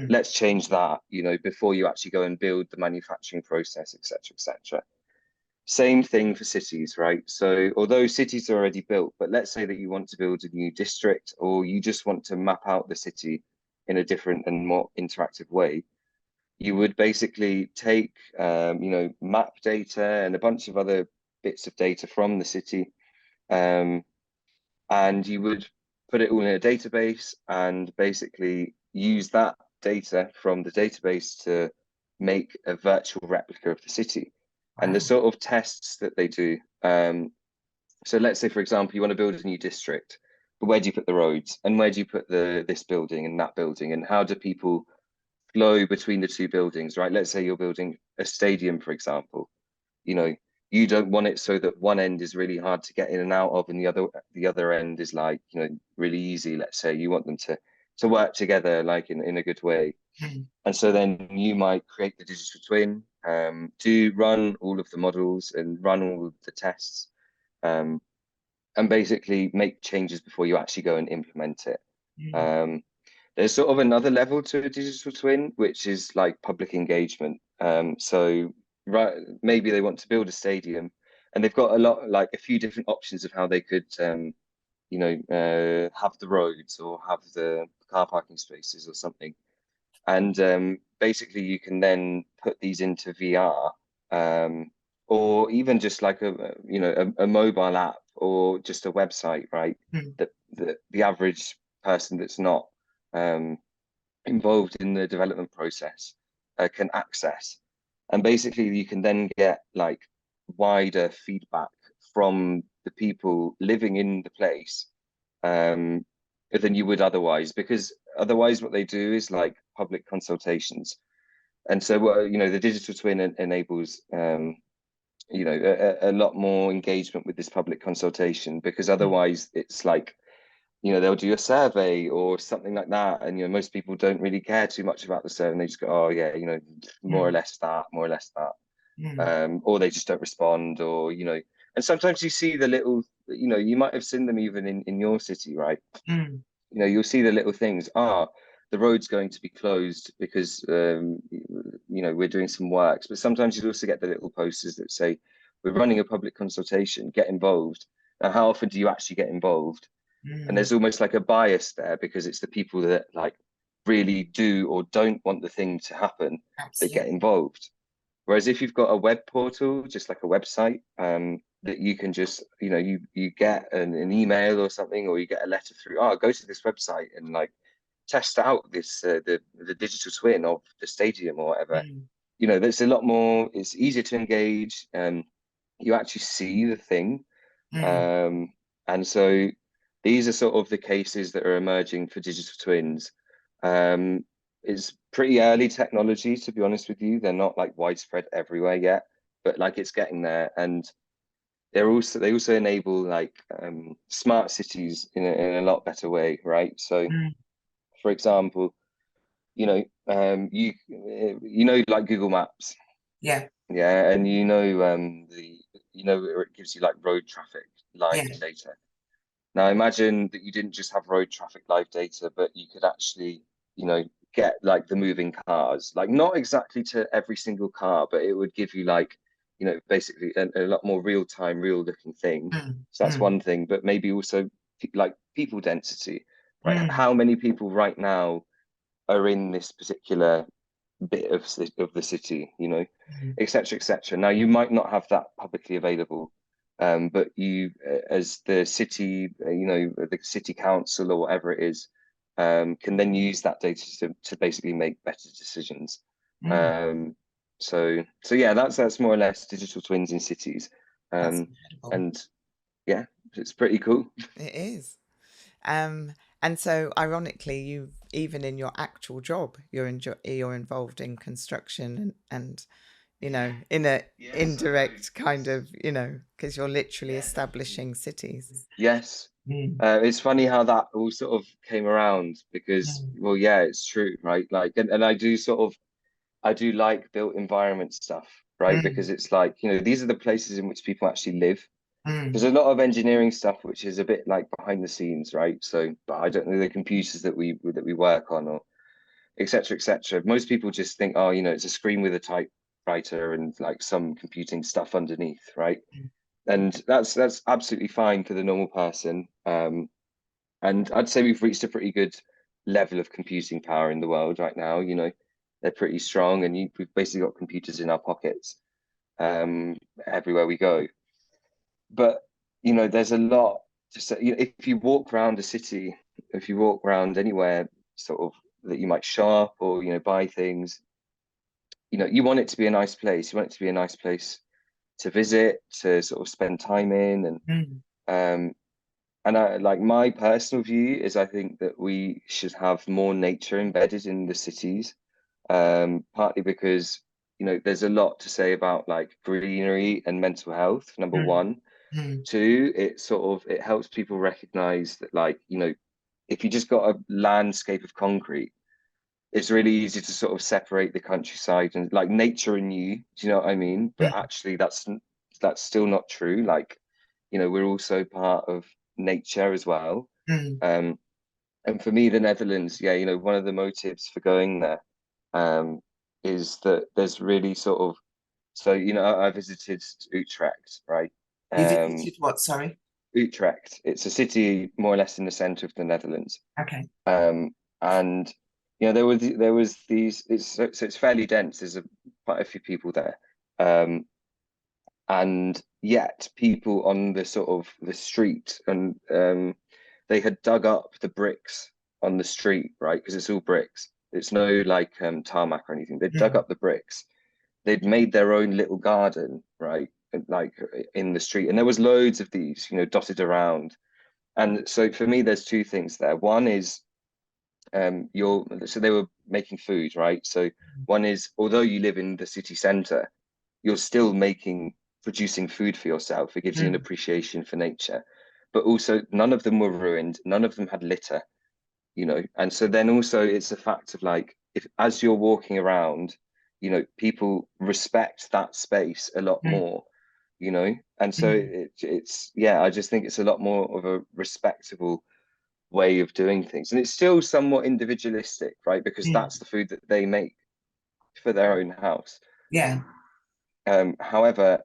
[SPEAKER 2] Let's change that, before you actually go and build the manufacturing process, et cetera, et cetera. Same thing for cities, right? So although cities are already built, but let's say that you want to build a new district or you just want to map out the city in a different and more interactive way, you would basically take, map data and a bunch of other bits of data from the city, and you would put it all in a database and basically use that data from the database to make a virtual replica of the city. Wow. And the sort of tests that they do. So let's say, for example, you want to build a new district, but where do you put the roads and where do you put this building and that building, and how do people flow between the two buildings, right? Let's say you're building a stadium, for example. You don't want it so that one end is really hard to get in and out of, and the other end is like, really easy. Let's say you want them to work together like in a good way. And so then you might create the digital twin, to run all of the models and run all of the tests, and basically make changes before you actually go and implement it. There's sort of another level to a digital twin, which is like public engagement. So right, maybe they want to build a stadium and they've got a few different options of how they could, have the roads or have the car parking spaces or something. And basically you can then put these into VR, or even just like a mobile app or just a website, right? That the average person that's not involved in the development process can access. And basically you can then get like wider feedback from the people living in the place, than you would otherwise, because otherwise what they do is like public consultations. And so the digital twin enables a lot more engagement with this public consultation, because otherwise it's like, they'll do a survey or something like that, and most people don't really care too much about the survey, and they just go, oh yeah, more or less that, or they just don't respond, or and sometimes you see the little, you might have seen them even in your city, right? You'll see the little things, the road's going to be closed because we're doing some works. But sometimes you'll also get the little posters that say, we're running a public consultation, get involved. Now, how often do you actually get involved? And there's almost like a bias there, because it's the people that like really do or don't want the thing to happen that get involved. Whereas if you've got a web portal, just like a website, that you can just, you know, you get an email or something, or you get a letter through, oh, go to this website and like test out this the digital twin of the stadium or whatever. You know, there's a lot more, it's easier to engage. You actually see the thing. And so these are sort of the cases that are emerging for digital twins. It's pretty early technology, to be honest with you. They're not like widespread everywhere yet, but like it's getting there. And they also enable like smart cities in a lot better way, right? So for example, you know, like Google Maps. Yeah, and where it gives you like road traffic live data. Now imagine that you didn't just have road traffic live data, but you could actually, you know, get like the moving cars, like not exactly to every single car, but it would give you like, you know, basically a lot more real-time, real-looking thing. So that's one thing, but maybe also like people density, right? How many people right now are in this particular bit of the city, you know, etc., etc. Now you might not have that publicly available, but you, as the city, you know, the city council or whatever it is, can then use that data to basically make better decisions. So yeah, that's more or less digital twins in cities, and yeah, it's pretty cool.
[SPEAKER 1] It is. And so ironically, you, even in your actual job, you're involved in construction and you know, in a indirect kind of, you know, because you're literally establishing cities.
[SPEAKER 2] Yes. It's funny how that all sort of came around, because well, yeah, it's true, right? Like, and I do like built environment stuff, right? Because it's like, you know, these are the places in which people actually live. There's a lot of engineering stuff which is a bit like behind the scenes, right? So, but I don't know the computers that we work on, or etc., etc. Most people just think, oh, you know, it's a screen with a typewriter and like some computing stuff underneath, right? And that's absolutely fine for the normal person. And I'd say we've reached a pretty good level of computing power in the world right now. You know, they're pretty strong, and we've basically got computers in our pockets everywhere we go. But you know, there's a lot to say. You know, if you walk around a city, if you walk around anywhere, sort of that you might shop or, you know, buy things, you know, you want it to be a nice place. You want it to be a nice place to visit, to sort of spend time in, and I, like, my personal view is I think that we should have more nature embedded in the cities, partly because, you know, there's a lot to say about like greenery and mental health, number one. Two, it helps people recognize that, like, you know, if you just got a landscape of concrete, it's really easy to sort of separate the countryside and like nature and you. Do you know what I mean? But actually, that's still not true. Like, you know, we're also part of nature as well. And for me, the Netherlands, yeah, you know, one of the motives for going there is that there's really sort of, so, you know, I visited Utrecht, right?
[SPEAKER 3] You visited what, sorry?
[SPEAKER 2] Utrecht. It's a city more or less in the center of the Netherlands.
[SPEAKER 3] Okay.
[SPEAKER 2] And you know, there was these. So it's fairly dense. There's quite a few people there, and yet people on the sort of the street, and they had dug up the bricks on the street, right? Because it's all bricks. It's no like tarmac or anything. They dug up the bricks. They'd made their own little garden, right? Like in the street, and there was loads of these, you know, dotted around. And so for me, there's two things there. One is so they were making food, right? So one is, although you live in the city center, you're still producing food for yourself. It gives you an appreciation for nature. But also, none of them were ruined. None of them had litter, you know. And so then also it's a fact of like, if as you're walking around, you know, people respect that space a lot more, you know. And so it's yeah, I just think it's a lot more of a respectable way of doing things, and it's still somewhat individualistic, right? Because that's the food that they make for their own house.
[SPEAKER 3] Yeah.
[SPEAKER 2] However,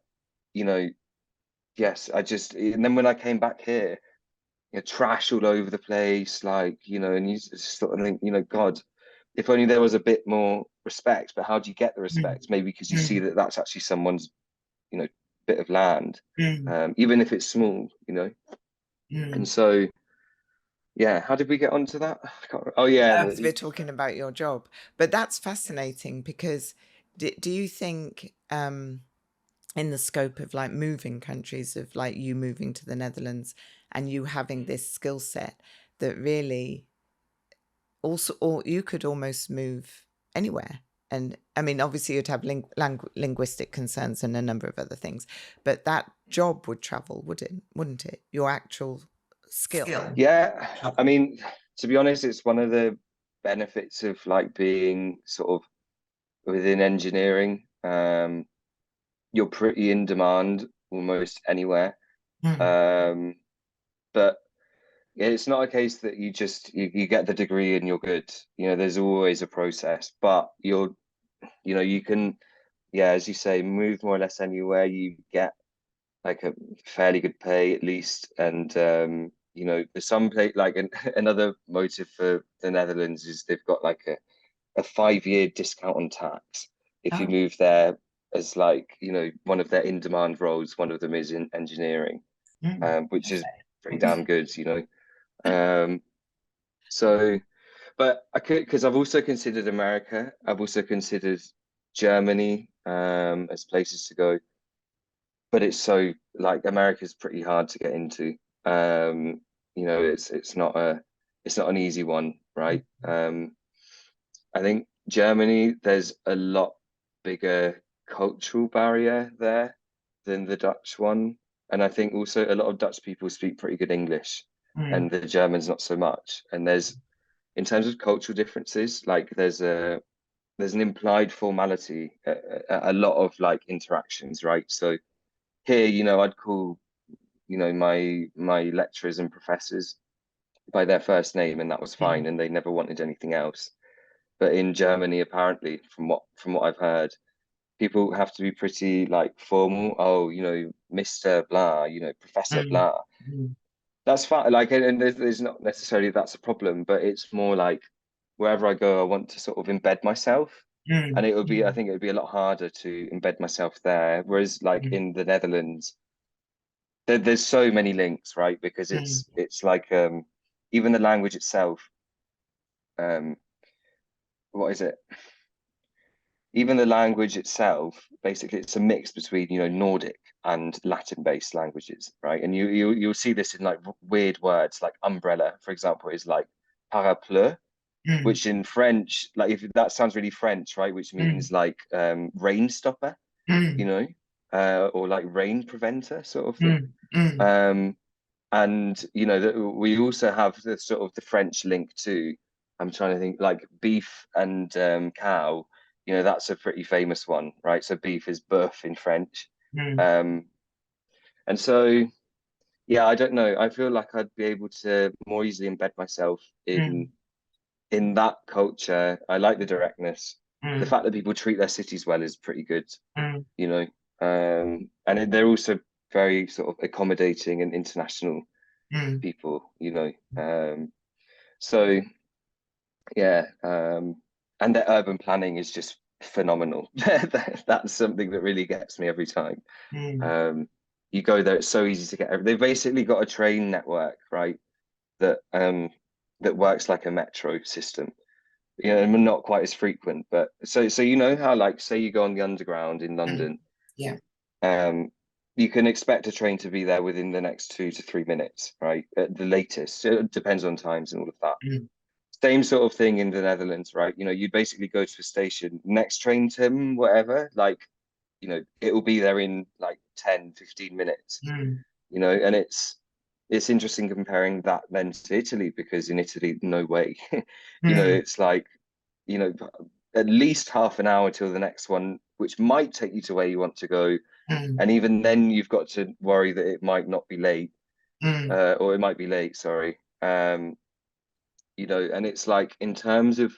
[SPEAKER 2] you know, yes, and then when I came back here, trash all over the place, like, and you just sort of think, God, if only there was a bit more respect. But how do you get the respect? Maybe because you see that that's actually someone's, bit of land, even if it's small, And so, yeah, how did we get onto that? Oh, yeah.
[SPEAKER 1] We're talking about your job, but that's fascinating because do you think in the scope of like moving countries, of like you moving to the Netherlands and you having this skill set, that really also, or you could almost move anywhere? And I mean, obviously you'd have linguistic concerns and a number of other things, but that job would travel, wouldn't it? Your actual skill.
[SPEAKER 2] Yeah, I mean, to be honest, it's one of the benefits of like being sort of within engineering. You're pretty in demand almost anywhere. But it's not a case that you just you get the degree and you're good. There's always a process, but you can, as you say, move more or less anywhere. You get like a fairly good pay at least, and there's some place like another motive for the Netherlands is they've got like a 5-year discount on tax if you move there as like one of their in-demand roles. One of them is in engineering, which is pretty damn good, so, but I could, because I've also considered America. I've also considered Germany as places to go, but it's so like America's pretty hard to get into. It's not an easy one, right? I think Germany, there's a lot bigger cultural barrier there than the Dutch one, and I think also a lot of Dutch people speak pretty good English, and the Germans not so much. And there's, in terms of cultural differences, like there's an implied formality, a lot of like interactions, right? So here, I'd call, my lecturers and professors by their first name, and that was fine, and they never wanted anything else. But in Germany, apparently, from what I've heard, people have to be pretty like formal. Oh, Mr. Blah, Professor Blah. That's fine. Like, and there's not necessarily that's a problem, but it's more like wherever I go, I want to sort of embed myself. And I think it would be a lot harder to embed myself there. Whereas like in the Netherlands, there's so many links, right? Because it's like even the language itself, what is it? Even the language itself, basically, it's a mix between Nordic and Latin-based languages, right? And you'll see this in like weird words, like umbrella, for example, is like parapluie, which in French, like if that sounds really French, right? Which means like rain stopper, or like rain preventer sort of thing. And that we also have the sort of the French link too. I'm trying to think, like beef and cow, that's a pretty famous one, right? So beef is bœuf in French. And so, yeah, I don't know. I feel like I'd be able to more easily embed myself in that culture. I like the directness. The fact that people treat their cities well is pretty good, and they're also very sort of accommodating and international people, so yeah, and their urban planning is just phenomenal. That's something that really gets me every time. You go there, it's so easy to get. They've basically got a train network, right, that works like a metro system. And not quite as frequent, but so how, like, say you go on the Underground in London, you can expect a train to be there within the next 2 to 3 minutes, right? At the latest. It depends on times and all of that. Same sort of thing in the Netherlands, right? You'd basically go to a station, next train to whatever, like, it will be there in like 10, 15 minutes, and it's interesting comparing that then to Italy, because in Italy, no way. It's like, at least half an hour till the next one, which might take you to where you want to go. And even then you've got to worry that it might not be late, or it might be late, sorry. And it's like, in terms of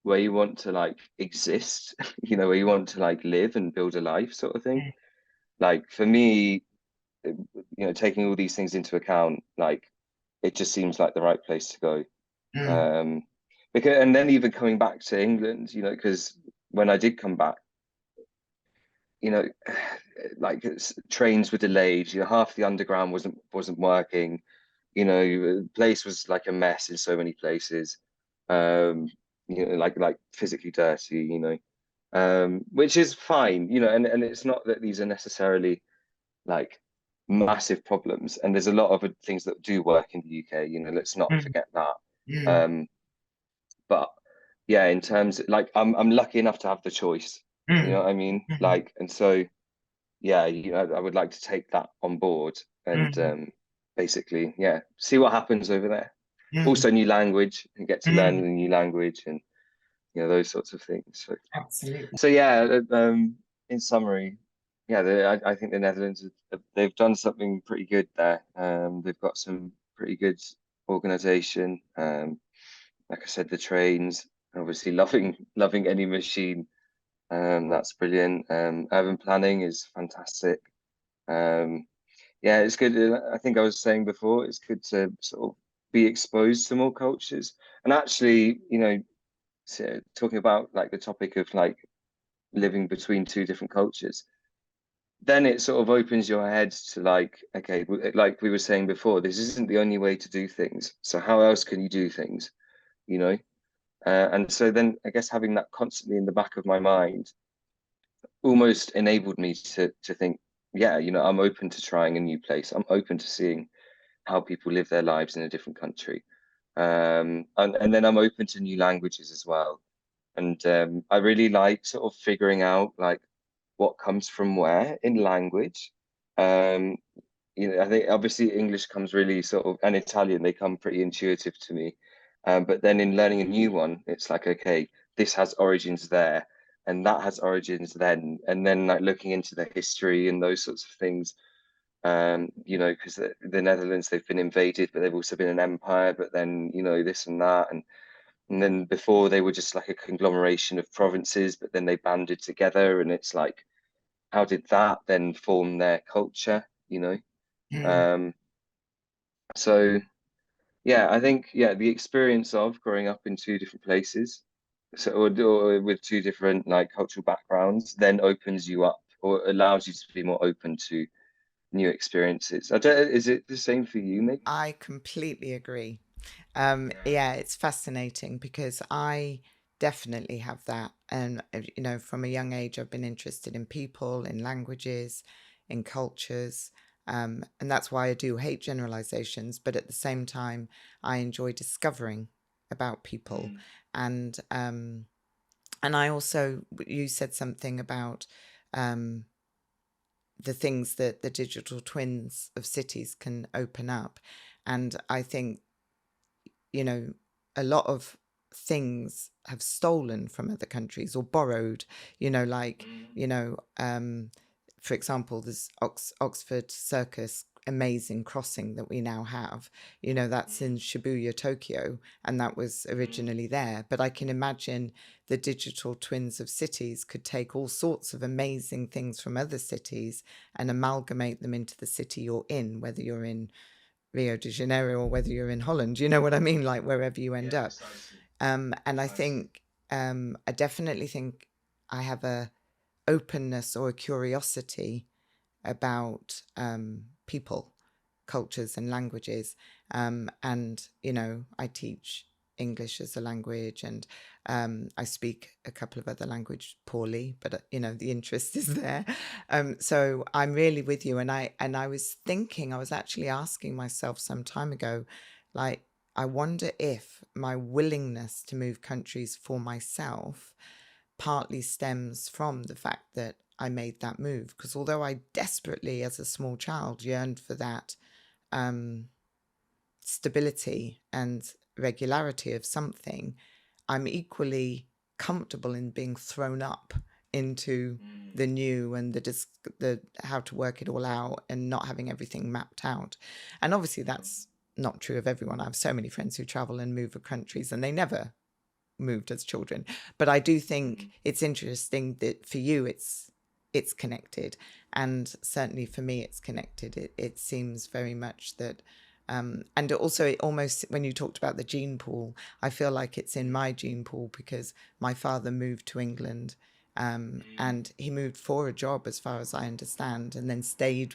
[SPEAKER 2] where you want to like exist, where you want to like live and build a life sort of thing, like for me, taking all these things into account, like it just seems like the right place to go. Because, and then even coming back to England, because when I did come back, like trains were delayed, half the underground wasn't working, the place was like a mess in so many places, like physically dirty, which is fine, and it's not that these are necessarily like massive problems, and there's a lot of things that do work in the UK, let's not forget that. But yeah, in terms of, like, I'm lucky enough to have the choice, you know what I mean? Like, and so yeah, I would like to take that on board and basically, yeah, see what happens over there. Also, new language, and get to learn a new language, and those sorts of things.
[SPEAKER 3] Absolutely.
[SPEAKER 2] So yeah, in summary, yeah, I think the Netherlands, they've done something pretty good there. They've got some pretty good organization. Like I said, the trains, obviously loving any machine. That's brilliant. Urban planning is fantastic. Yeah, it's good. I think I was saying before, it's good to sort of be exposed to more cultures. And actually, talking about like the topic of like living between two different cultures, then it sort of opens your head to like, okay, like we were saying before, this isn't the only way to do things. So how else can you do things, you know? And so then I guess having that constantly in the back of my mind almost enabled me to think, yeah, I'm open to trying a new place. I'm open to seeing how people live their lives in a different country. And then I'm open to new languages as well. And I really like sort of figuring out like what comes from where in language. Um, I think obviously English comes really sort of, and Italian, they come pretty intuitive to me. But then in learning a new one, it's like, okay, this has origins there, and that has origins then, and then like looking into the history and those sorts of things. Because the Netherlands, they've been invaded, but they've also been an empire, but then, this and that. And then before they were just like a conglomeration of provinces, but then they banded together, and it's like, how did that then form their culture, So yeah, I think, yeah, the experience of growing up in two different places, so or with two different like cultural backgrounds, then opens you up or allows you to be more open to new experiences. Is it the same for you, Meg?
[SPEAKER 1] I completely agree. Yeah, it's fascinating because I definitely have that. And, from a young age, I've been interested in people, in languages, in cultures. And that's why I do hate generalizations. But at the same time, I enjoy discovering about people. And I also, you said something about the things that the digital twins of cities can open up. And I think, a lot of things have stolen from other countries or borrowed, like, for example, this Oxford Circus amazing crossing that we now have, that's in Shibuya, Tokyo, and that was originally there. But I can imagine the digital twins of cities could take all sorts of amazing things from other cities and amalgamate them into the city you're in, whether you're in Rio de Janeiro or whether you're in Holland, you know what I mean? Like wherever you end up. And I think, I definitely think I have a openness or a curiosity about people, cultures and languages. And, I teach English as a language, and I speak a couple of other languages poorly, but the interest is there. So I'm really with you. And I was thinking, I was actually asking myself some time ago, like, I wonder if my willingness to move countries for myself partly stems from the fact that I made that move. Because although I desperately, as a small child, yearned for that stability and regularity of something, I'm equally comfortable in being thrown up into the new and the how to work it all out and not having everything mapped out. And obviously that's not true of everyone. I have so many friends who travel and move countries and they never moved as children. But I do think it's interesting that for you it's it's connected. And certainly for me, it's connected. It seems very much that, and also it almost, when you talked about the gene pool, I feel like it's in my gene pool because my father moved to England, and he moved for a job, as far as I understand, and then stayed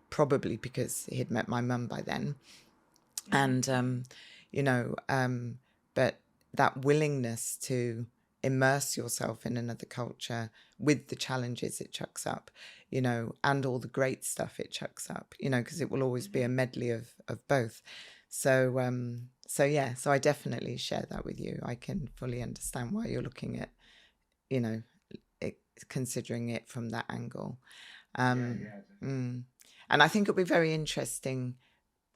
[SPEAKER 1] probably because he'd met my mum by then. And, you know, but that willingness to immerse yourself in another culture with the challenges it chucks up, you know, and all the great stuff it chucks up, you know, because it will always be a medley of both. So yeah, so I definitely share that with you. I can fully understand why you're looking at, you know, considering it from that angle. And I think it'll be very interesting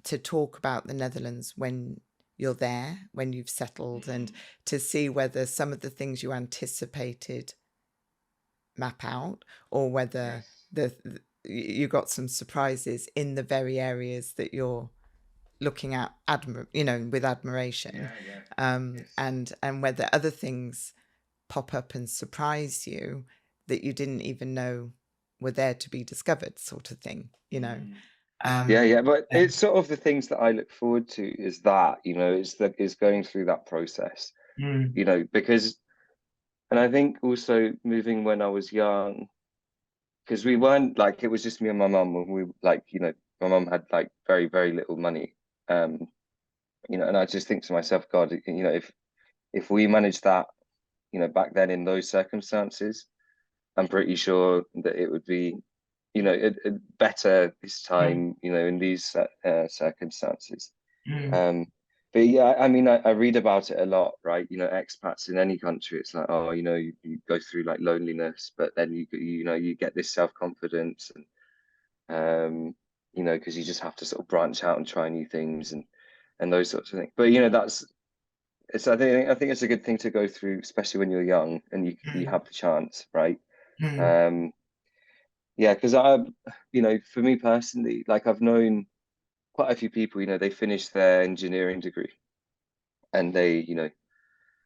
[SPEAKER 1] to talk about the Netherlands when you're there, when you've settled, and to see whether some of the things you anticipated map out, or whether you got some surprises in the very areas that you're looking at, with admiration, and whether other things pop up and surprise you that you didn't even know were there to be discovered, sort of thing, you know.
[SPEAKER 2] But it's sort of the things that I look forward to is that, you know, is going through that process, you know, because, and I think also moving when I was young, because we weren't like, it was just me and my mum when we, like, you know, my mum had like very, very little money, you know, and I just think to myself, God, you know, if we managed that, you know, back then in those circumstances, I'm pretty sure that it would be, you know, better this time, you know, in these circumstances. But yeah, I mean, I read about it a lot, right? You know, expats in any country, it's like, oh, you know, you go through like loneliness, but then you know, you get this self-confidence, and you know, because you just have to sort of branch out and try new things and those sorts of things. But you know, I think it's a good thing to go through, especially when you're young and you have the chance, right? Yeah, because you know, for me personally, like I've known quite a few people, you know, they finished their engineering degree and you know,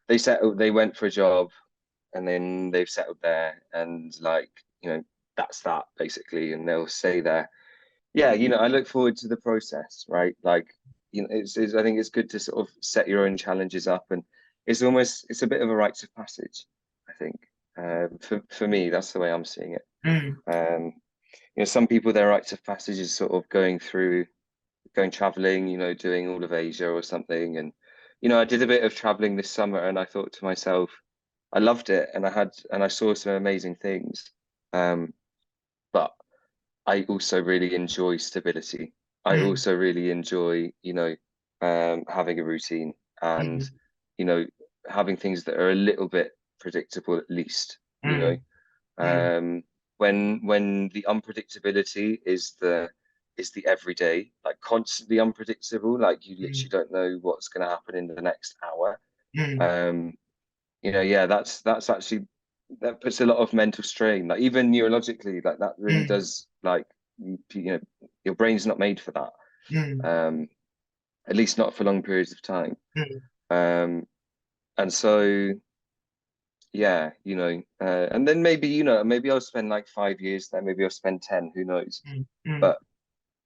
[SPEAKER 2] they went for a job and then they've settled there and like, you know, that's that basically, and they'll stay there. Yeah, you know, I look forward to the process, right? Like, you know, I think it's good to sort of set your own challenges up, and it's a bit of a rites of passage, I think. For me, that's the way I'm seeing it. You know, some people, their rites of passage is sort of going traveling, you know, doing all of Asia or something. And, you know, I did a bit of traveling this summer and I thought to myself, I loved it, and I saw some amazing things. But I also really enjoy stability. I also really enjoy, you know, having a routine and, you know, having things that are a little bit predictable at least, you know. When the unpredictability is the everyday, like constantly unpredictable, like you literally don't know what's going to happen in the next hour. You know, yeah, that's actually, that puts a lot of mental strain, like even neurologically, like that really does, like, you know, your brain's not made for that, at least not for long periods of time. And so yeah, you know, and then maybe, you know, maybe I'll spend like 5 years there, maybe I'll spend 10, who knows. But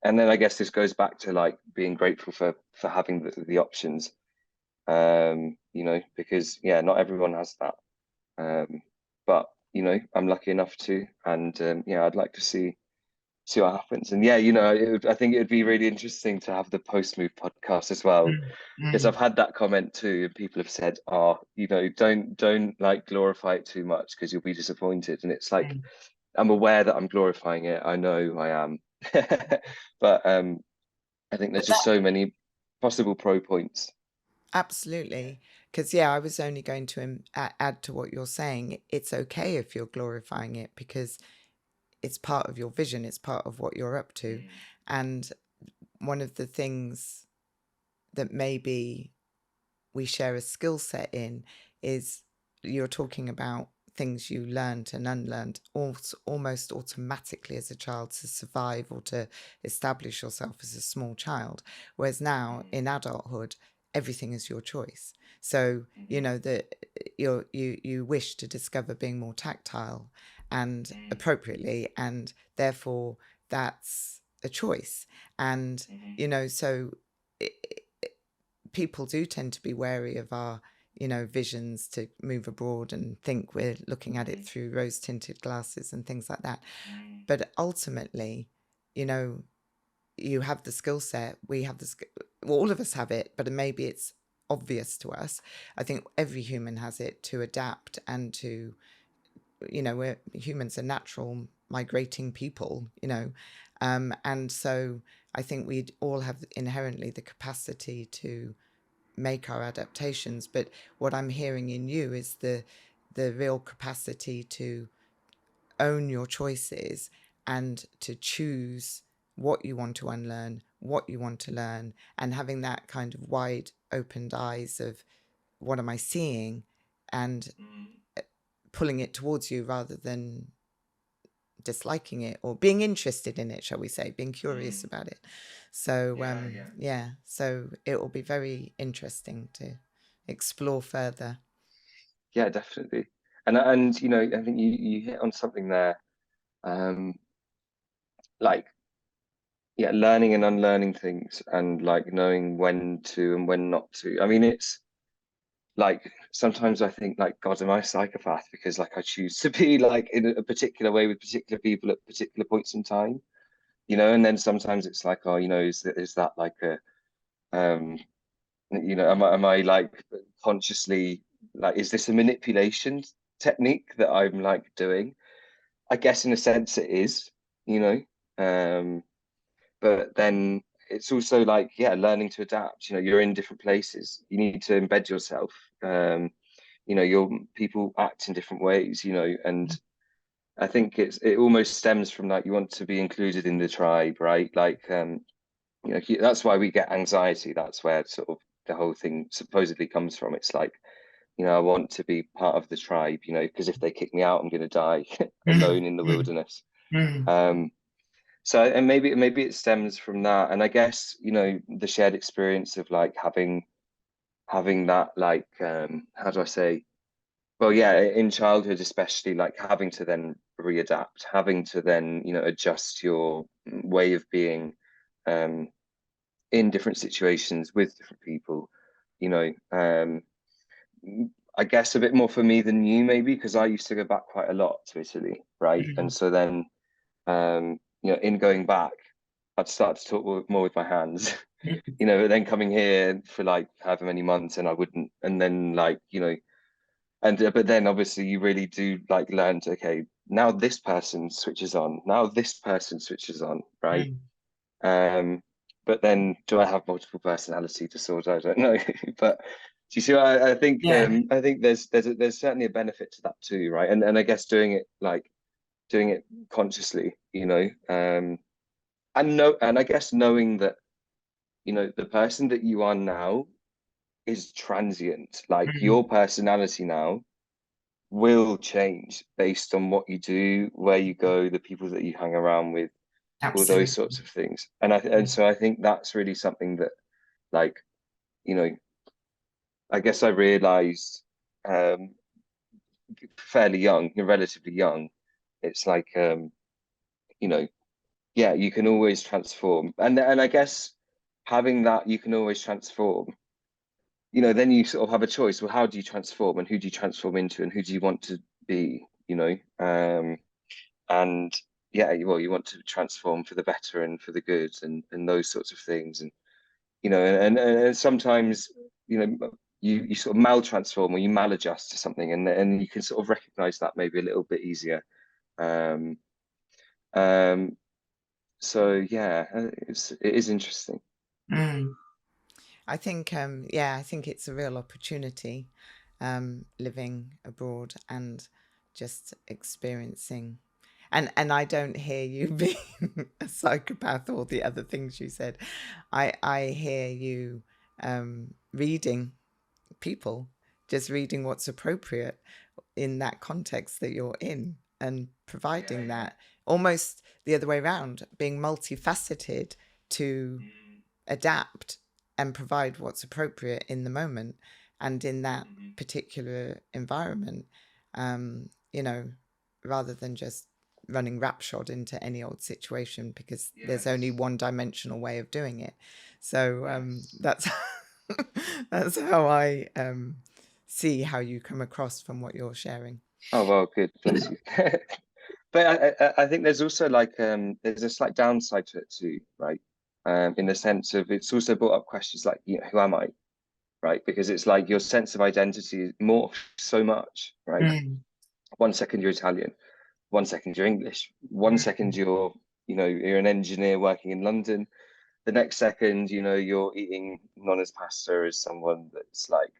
[SPEAKER 2] and then I guess this goes back to like being grateful for having the options, you know, because yeah, not everyone has that. But you know, I'm lucky enough to, and yeah, I'd like to see what happens. And yeah, you know, I think it would be really interesting to have the post move podcast as well, because I've had that comment too, and people have said, oh, you know, don't like glorify it too much because you'll be disappointed. And it's like, I'm aware that I'm glorifying it, I know I am. But I think there's just so many possible pro points.
[SPEAKER 1] Absolutely. Because, yeah, I was only going to add to what you're saying. It's okay if you're glorifying it because it's part of your vision, it's part of what you're up to. And one of the things that maybe we share a skill set in is you're talking about things you learned and unlearned almost automatically as a child to survive or to establish yourself as a small child. Whereas now in adulthood, everything is your choice. So, you know, that you wish to discover being more tactile and appropriately, and therefore that's a choice. And so people do tend to be wary of our visions to move abroad and think we're looking at it through rose-tinted glasses and things like that. But ultimately, you have the skill set, we have all of us have it, but maybe it's obvious to us. I think every human has it, to adapt and to, humans are natural migrating people, and so I think we all have inherently the capacity to make our adaptations. But what I'm hearing in you is the real capacity to own your choices and to choose what you want to unlearn, what you want to learn, and having that kind of wide opened eyes of what am I seeing, and pulling it towards you rather than disliking it or being interested in it, shall we say, being curious about it. So so it will be very interesting to explore further.
[SPEAKER 2] Yeah, definitely. And I think you hit on something there, like learning and unlearning things, and like knowing when to and when not to. I mean, it's like sometimes I think, like, God, am I a psychopath because like I choose to be like in a particular way with particular people at particular points in time, and then sometimes it's like, oh, is that like a am I like consciously, like, is this a manipulation technique that I'm like doing? I guess in a sense it is, but then it's also like, learning to adapt. You're in different places, you need to embed yourself. Your people act in different ways, and I think it almost stems from like, you want to be included in the tribe, right? Like, that's why we get anxiety. That's where sort of the whole thing supposedly comes from. It's like, I want to be part of the tribe, because if they kick me out, I'm going to die alone in the wilderness. So, and maybe it stems from that. And I guess, the shared experience of like having that, like, how do I say? Well, yeah, in childhood, especially, like having to then readapt, having to then, adjust your way of being, in different situations with different people, I guess a bit more for me than you, maybe, because I used to go back quite a lot to Italy, right? And so then, in going back, I'd start to talk more with my hands, but then coming here for like however many months, and I wouldn't, and then like, and but then obviously you really do like learn to, okay, now this person switches on, now this person switches on, right? But then, do I have multiple personality disorder? I don't know. But do you see what I think? I think there's certainly a benefit to that too, right? And I guess doing it consciously, and I guess knowing that, the person that you are now is transient. Like, your personality now will change based on what you do, where you go, the people that you hang around with, all those sorts of things. And so I think that's really something that, like, I guess I realized, fairly young, relatively young. It's like, you can always transform, and I guess having that, you can always transform, then you sort of have a choice. Well, how do you transform, and who do you transform into, and who do you want to be? And well, you want to transform for the better and for the good, and those sorts of things. And and sometimes, you sort of maltransform, or you maladjust to something, and you can sort of recognize that maybe a little bit easier. um so yeah, it is interesting.
[SPEAKER 1] I think I think it's a real opportunity, living abroad and just experiencing. And I don't hear you being a psychopath or the other things you said. I hear you reading people, just reading what's appropriate in that context that you're in, and providing that, almost the other way around, being multifaceted to adapt and provide what's appropriate in the moment and in that particular environment. You know, rather than just running rapshod into any old situation, because there's only one-dimensional way of doing it. So that's that's how I see how you come across from what you're sharing.
[SPEAKER 2] Oh, well, good, bless you. But I think there's also like there's a slight downside to it too, right? In the sense of it's also brought up questions like, you know, who am I, right? Because it's like your sense of identity morphs so much, right?
[SPEAKER 3] Mm.
[SPEAKER 2] 1 second you're Italian, 1 second you're English, 1 second you're, you know, you're an engineer working in London. The next second, you know, you're eating nonna's pasta as someone that's like,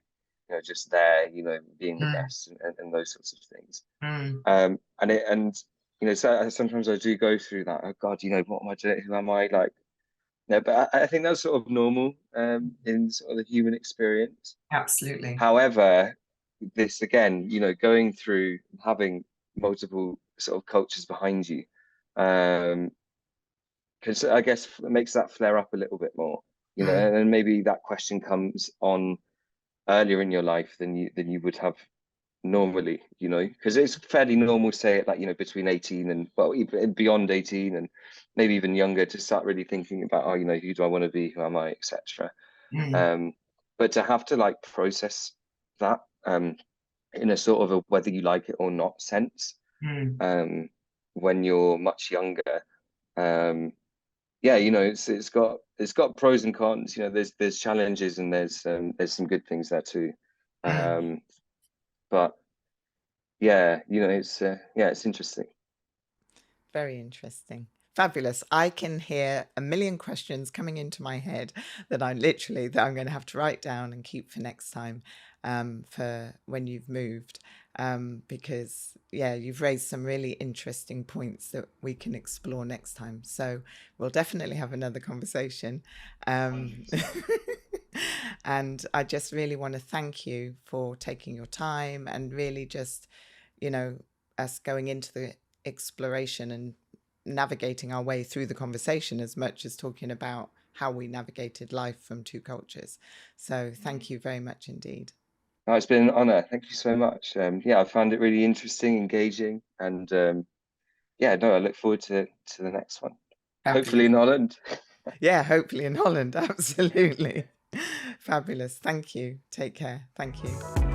[SPEAKER 2] you know, just there, you know, being the guest and those sorts of things. And you know, so sometimes I do go through that. Oh God, you know, what am I doing? Who am I? Like, no, but I think that's sort of normal in sort of the human experience.
[SPEAKER 3] Absolutely.
[SPEAKER 2] However, this again, you know, going through having multiple sort of cultures behind you, because I guess it makes that flare up a little bit more, you know, and maybe that question comes on earlier in your life than you would have normally, you know, because it's fairly normal, say it like, you know, between 18 and, well, even beyond 18 and maybe even younger, to start really thinking about, oh, you know, who do I want to be, who am I, etc. But to have to like process that in a sort of a whether you like it or not sense when you're much younger, yeah, you know, it's got pros and cons, you know, there's challenges and there's some good things there too, but yeah, you know, it's yeah, it's interesting.
[SPEAKER 1] Very interesting. Fabulous. I can hear a million questions coming into my head that I'm going to have to write down and keep for next time, for when you've moved, because yeah, you've raised some really interesting points that we can explore next time. So we'll definitely have another conversation. And I just really want to thank you for taking your time and really just, you know, us going into the exploration and navigating our way through the conversation as much as talking about how we navigated life from two cultures. So thank you very much indeed.
[SPEAKER 2] Oh, it's been an honor. Thank you so much. Yeah, I found it really interesting, engaging, and yeah, no, I look forward to the next one. Hopefully in Holland.
[SPEAKER 1] Yeah, hopefully in Holland. Absolutely. Fabulous. Thank you. Take care. Thank you.